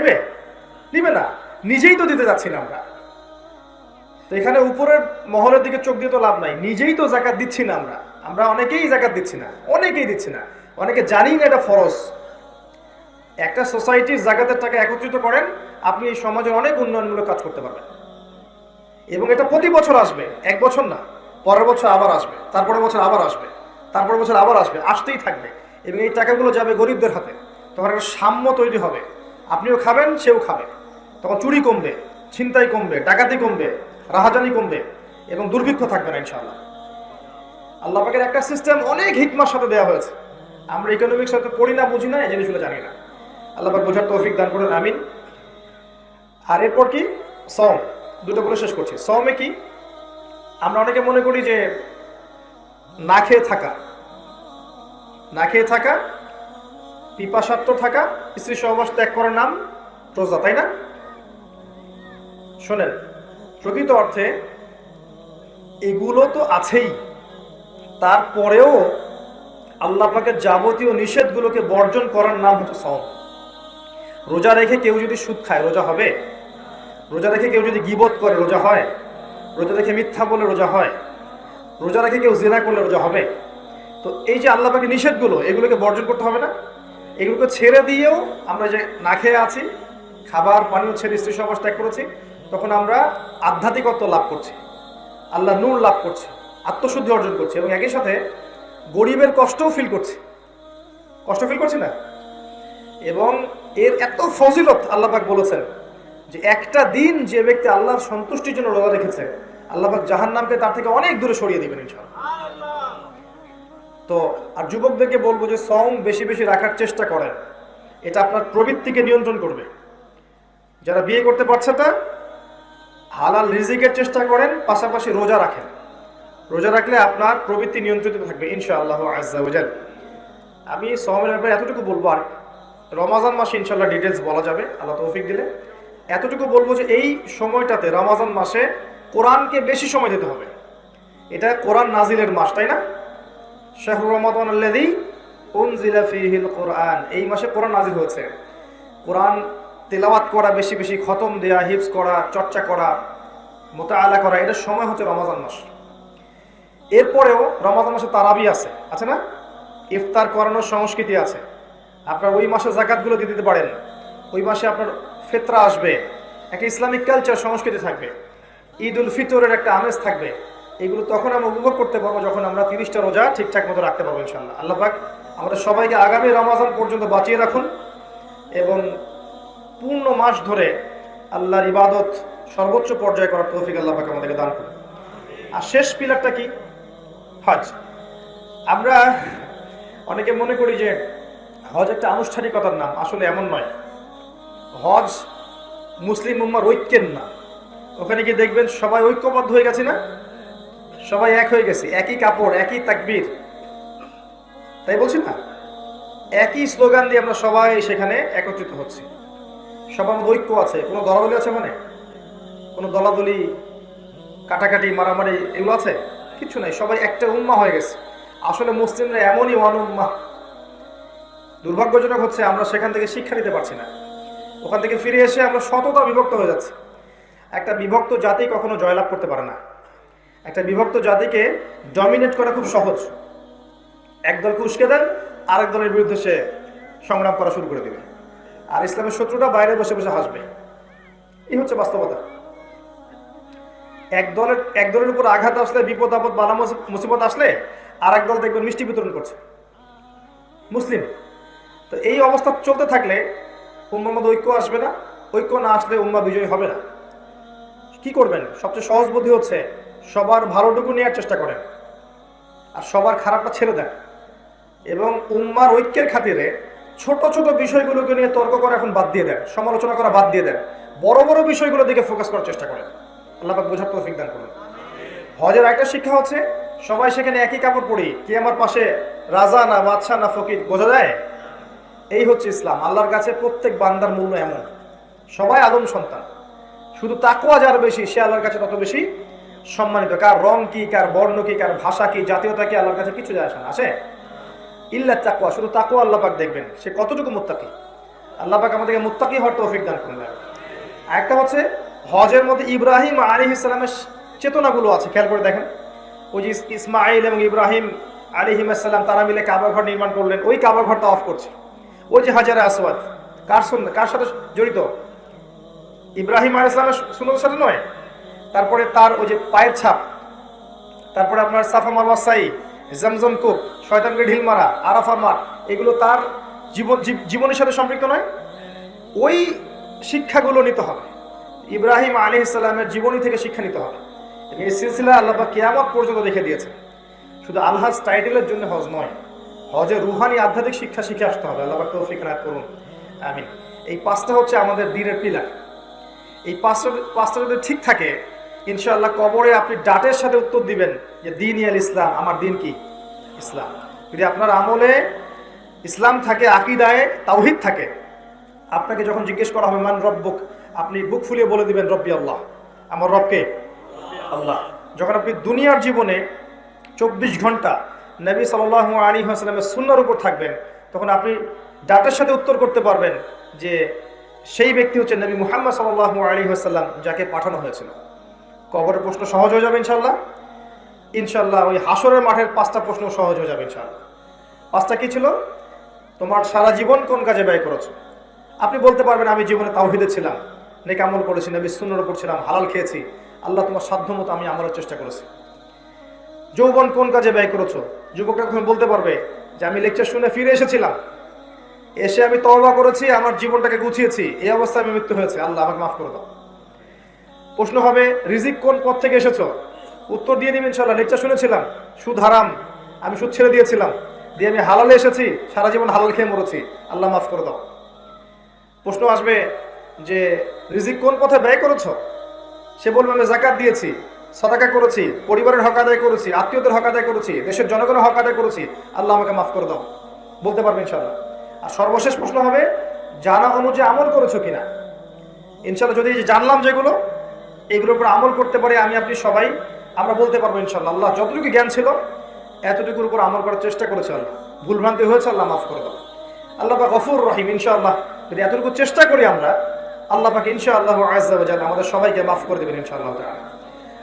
নিবে না, নিজেই তো দিতে যাচ্ছি না আমরা। তো এখানে উপরের মহলের দিকে চোখ দিয়ে তো লাভ নাই, নিজেই তো জাকাত দিচ্ছি না আমরা অনেকেই জাকাত দিচ্ছি না, অনেকে জানি না এটা ফরজ। একটা সোসাইটির জাকাতের টাকা একত্রিত করেন, আপনি এই সমাজের অনেক উন্নয়নমূলক কাজ করতে পারবেন। এবং এটা প্রতি বছর আসবে, এক বছর না, পরের বছর আবার আসবে, তারপরের বছর আবার আসবে, তারপরের বছর আবার আসবে, আসতেই থাকবে। এবং এই টাকাগুলো যাবে গরিবদের হাতে। তখন একটা সাম্য তৈরি হবে, আপনিও খাবেন, সেও খাবে। তখন চুরি কমবে, ছিনতাই কমবে, ডাকাতি কমবে, রাহাজানি কমবে, এবং দুর্ভিক্ষ থাকবে না ইনশাআল্লাহ। আল্লাহ পাকের একটা সিস্টেম অনেক হিকমার সাথে দেওয়া হয়েছে। আমরা ইকোনমিক্স হয়তো পড়ি না, বুঝি না, এই জিনিসগুলো জানি না। আল্লাহ পাক বোঝার তৌফিক দান করেন, আমিন। আর এরপর কি? সওম। দুটো বলে শেষ করছি। সওমে কি? আমরা অনেকে মনে করি যে না খেয়ে থাকা, পিপাসার্থ থাকা, স্ত্রী সহবাস ত্যাগ করার নাম রোজা, তাই না? শোনেন, প্রকৃত অর্থে এগুলো তো আছেই, তারপরেও আল্লাহ পাকের যাবতীয় নিষেধগুলোকে বর্জন করার নাম হচ্ছে সওম। রোজা রেখে কেউ যদি সুদ খায়, রোজা হবে? রোজা রেখে কেউ যদি গীবত করে, রোজা হয়? রোজা রেখে মিথ্যা বলে রোজা হয়? রোজা রেখে কেউ জিনা করলে রোজা হবে? তো এই যে আল্লাহ পাকের নিষেধগুলো, এগুলোকে বর্জন করতে হবে না? এগুলোকে ছেড়ে দিয়েও আমরা যে না খেয়ে আছি, খাবার পানীয় ছেড়ে স্ত্রী সহবাস ত্যাগ করেছি, তখন আমরা আধ্যাত্মিকত্ব লাভ করছি, আল্লাহ নূর লাভ করছি, আত্মশুদ্ধি অর্জন করছি, এবং একই সাথে গরিবের কষ্টও ফিল করছি না? এবং এর এত ফজিলত আল্লাহ পাক বলেছেন যে একটা দিন যে ব্যক্তি আল্লাহর সন্তুষ্টির জন্য রোজা রেখেছে, আল্লাহ পাক জাহান্নামকে তার থেকে অনেক দূরে সরিয়ে দিবেন ইনশাআল্লাহ। তো আর যুবকদেরকে বলবো যে সওম বেশি বেশি রাখার চেষ্টা করেন, এটা আপনার প্রবৃত্তিকে নিয়ন্ত্রণ করবে। যারা বিয়ে করতে পারছে না, হালাল রিজিকের চেষ্টা করেন, পাশাপাশি রোজা রাখেন। রোজা রাখলে আপনার প্রবৃত্তি নিয়ন্ত্রিত থাকবে ইনশাআল্লাহ আজ্জা ওয়া জাল। আমি সওমের ব্যাপারে এতটুকু বলবো, আর রমাজান মাসে ইনশাআল্লাহ ডিটেলস বলা যাবে আল্লাহ তৌফিক দিলে। এতটুকু বলবো যে এই সময়টাতে, রমাজান মাসে কোরআনকে বেশি সময় দিতে হবে। এটা কোরআন নাজিলের মাস, তাই না? শাহরু রমাদান আল্লাযী উনজিলা ফীহিল কোরআন, এই মাসে কোরআন নাজিল হয়েছে। কোরআন তেলাওয়াত করা, বেশি বেশি খতম দেয়া, হিফজ করা, চর্চা করা, মুতাআলা করা, এটার সময় হচ্ছে রমাজান মাস। এরপরেও রমাজান মাসে তারাবি আছে না? ইফতার করানোর সংস্কৃতি আছে। আপনার ওই মাসে যাকাতগুলো দিতে পারেন। ওই মাসে আপনার ফিতরা আসবে, একটা ইসলামিক কালচার সংস্কৃতি থাকবে, ঈদ উল ফিতরের একটা আমেজ থাকবে। এগুলো তখন আমরা উপভোগ করতে পারবো যখন আমরা 30টা রোজা ঠিকঠাক মতো রাখতে পারবো ইনশাআল্লাহ। আল্লাহ পাক আমাদের সবাইকে আগামী রমাজান পর্যন্ত বাঁচিয়ে রাখুন, এবং পূর্ণ মাস ধরে আল্লাহর ইবাদত সর্বোচ্চ পর্যায়ে করার তৌফিক আল্লাহ পাক আমাদেরকে দান করুন। আর শেষ পিলারটা কি? হজ। আমরা অনেকে মনে করি যে হজ একটা আনুষ্ঠানিকতার নাম, আসলে এমন নয়। হজ মুসলিম উম্মার ঐক্যের নাম। ওখানে গিয়ে দেখবেন সবাই ঐক্যবদ্ধ হয়ে গেছে না, সবাই এক হয়ে গেছে, একই কাপড়, একই তাকবীর, তাই বলছি না? একই স্লোগান দিয়ে আমরা সবাই সেখানে একত্রিত হচ্ছি, সবার মধ্যে ঐক্য আছে। কোনো দলাদলি আছে? মানে কোনো দলাদলি, কাটাকাটি, মারামারি এগুলো আছে? কিছু নাই, সবাই একটা উম্মাহ হয়ে গেছে। আসলে মুসলিমরা এমনই অনুম্মাহ। দুর্ভাগ্যজনক হচ্ছে আমরা সেখান থেকে শিক্ষা নিতে পারছি না। ওখান থেকে ফিরে এসে আমরা শততা বিভক্ত হয়ে যাচ্ছে। একটা বিভক্ত জাতি কখনো জয়লাভ করতে পারে না। একটা বিভক্ত জাতিকে ডমিনেট করা খুব সহজ। একদলকে উস্কে দেন, আরেক দলের বিরুদ্ধে সে সংগ্রাম করা শুরু করে দেবে, আর ইসলামের শত্রুটা বাইরে বসে বসে হাসবে। এই হচ্ছে বাস্তবতা। এক দলের উপর আঘাত আসলে, বিপদ আপদ বালা মুসিবত আসলে, আর এক দল দেখবেন মিষ্টি বিতরণ করছে। মুসলিম। তো এই অবস্থা চলতে থাকলে উম্মার মধ্যে ঐক্য আসবে না, ঐক্য না আসলে উম্মা বিজয়ী হবে না। কি করবেন? সবচেয়ে সহজ বুদ্ধি হচ্ছে সবার ভালোটুকু নেওয়ার চেষ্টা করেন আর সবার খারাপটা ছেড়ে দেন, এবং উম্মার ঐক্যের খাতিরে ছোট ছোট বিষয়গুলোকে নিয়ে তর্ক করা এখন বাদ দিয়ে দেন, সমালোচনা করা বাদ দিয়ে দেন, বড় বড় বিষয়গুলোর দিকে ফোকাস করার চেষ্টা করেন। আল্লাহ পাক বোঝার তৌফিক দান করুন। হজের একটা শিক্ষা হচ্ছে সবাই সেখানে একই কাপড় পরি, কে আমার পাশে রাজা না বাদশা না ফকির বোঝা যায়। এই হচ্ছে ইসলাম। আল্লাহর কাছে প্রত্যেক বান্দার মূল্য এমন, সবাই আদম সন্তান, শুধু তাকওয়া যার বেশি সে আল্লাহর কাছে তত বেশি সম্মানিত। কার রং কি, কার বর্ণ কি, কার ভাষা কি, জাতীয়তা কি, আল্লাহর কাছে কিছু যায় আসে না। আসে ইল্লা তাকওয়া, শুধু তাকওয়া আল্লাহ পাক দেখবেন সে কতটুকু মুত্তাকি। আল্লাহ পাক আমাদেরকে মুত্তাকি হওয়ার তৌফিক দান করুন। একটা হচ্ছে হজের মধ্যে ইব্রাহিম আলাইহিস সালামের চেতনাগুলো আছে, খেয়াল করে দেখেন। ওই যে ইসমাইল এবং ইব্রাহিম আলাইহিস সালাম তারা মিলে কাবা ঘর নির্মাণ করলেন, ওই কাবা ঘরটা অফ করছে। ওই যে হাজারে আসওয়াদ কার সাথে জড়িত? ইব্রাহিম আলাইহিস সালামের সুন্নতের সাথে নয়। তারপরে তার ওই যে পায়ের ছাপ, তারপরে আপনার সাফা মারওয়া সাই, জমজম কূপ, শয়তানকে ঢিল মারা, আরাফা মাঠ, এগুলো তার জীবনের সাথে সম্পৃক্ত নয়। ওই শিক্ষাগুলো নিতে হবে, ইব্রাহিম আলাইহিস সালামের জীবনী থেকে শিক্ষা নিতে হবে। এই সিলসিলা আল্লাহ পাক কিয়ামত পর্যন্ত রেখে দিয়েছেন। শুধু আল্লাহর টাইটেলের জন্য হজ নয়, হজে রুহানি আধ্যাত্মিক শিক্ষা শিখে আসতে হবে। আল্লাহ পাক তৌফিক দান করুন, আমিন। এই পাঁচটা হচ্ছে আমাদের দ্বীনের পিলার। এই পাঁচটা যদি ঠিক থাকে, ইনশাআল্লাহ কবরে আপনি ডাটের সাথে উত্তর দিবেন যে দিন ইয়াল ইসলাম, আমার দিন কি? ইসলাম। যদি আপনার আমলে ইসলাম থাকে, আকীদায়ে তাওহীদ থাকে, আপনাকে যখন জিজ্ঞেস করা হবে মান রব্বুক, আপনি বুক ফুলিয়ে বলে দিবেন রব্বি আল্লাহ, আমার রবকে আল্লাহ। যখন আপনি দুনিয়ার জীবনে 24 ঘন্টা নবী সাল্লাল্লাহু আলাইহি ওয়াসাল্লামের সুন্নাহর উপর থাকবেন, তখন আপনি ডাটের সাথে উত্তর করতে পারবেন যে সেই ব্যক্তি হচ্ছে নবী মুহাম্মদ সাল্লাল্লাহু আলাইহি ওয়াসাল্লাম, যাকে পাঠানো হয়েছিল। কবরের প্রশ্ন সহজ হয়ে যাবে ইনশাআল্লাহ। ইনশাআল্লাহ ওই হাসরের মাঠের 5টা প্রশ্ন সহজ হয়ে যাবে ইনশাআল্লাহ। 5টা কি ছিল? তোমার সারা জীবন কোন কাজে ব্যয় করেছো? আপনি বলতে পারবেন আমি জীবনে তাওহীদে ছিলাম, নেক আমল করেছি, নবীর সুন্নাহর উপর ছিলাম, হালাল খেয়েছি, আল্লাহ তোমার সাধ্যমতো আমি আমলের চেষ্টা করেছি। যৌবন কোন কাজে ব্যয় করেছো? যুবকরা তখন বলতে পারবে যে আমি লেকচার শুনে ফিরে এসেছিলাম, এসে আমি তওবা করেছি, আমার জীবনটাকে গুছিয়েছি, এই অবস্থায় আমি মৃত্যু হয়েছে, আল্লাহ আমাকে মাফ করে দাও। প্রশ্ন হবে রিজিক কোন পথ থেকে এসেছো? উত্তর দিয়ে দিবেন ইনশাআল্লাহ লেকচার শুনেছিলাম, সুদ হারাম, আমি সুদ ছেড়ে দিয়েছিলাম, দিয়ে আমি হালালে এসেছি, সারা জীবন হালাল খেয়ে মরেছি, আল্লাহ মাফ করে দাও। প্রশ্ন আসবে যে রিজিক কোন পথে ব্যয় করেছো? সে বলবে আমি যাকাত দিয়েছি, সাদাকা করেছি, পরিবারের হক আদায় করেছি, আত্মীয়দের হক আদায় করেছি, দেশের জনগণের হক আদায় করেছি, আল্লাহ আমাকে মাফ করে দাও, বলতে পারবে ইনশাআল্লাহ। আর সর্বশেষ প্রশ্ন হবে জানা অনুযায়ী আমল করেছো কিনা। ইনশাআল্লাহ যদি জানলাম যেগুলো, এগুলোর উপর আমল করতে পারি আমি আপনি সবাই, আমরা বলতে পারবো ইনশাআল্লাহ আল্লাহ যতটুকু জ্ঞান ছিল এতটুকুর উপর আমল করার চেষ্টা করেছে, আল্লাহ ভুলভ্রান্তি হয়েছে, আল্লাহ মাফ করে দাও। আল্লাহ পাক গফুর রহিম। ইনশাআল্লাহ যদি এতটুকু চেষ্টা করি আমরা, আল্লাহ পাক ইনশাআল্লাহ আযজা ওয়া জাল্লা আমাদের সবাইকে মাফ করে দেবেন ইনশাআল্লাহ তাআলা।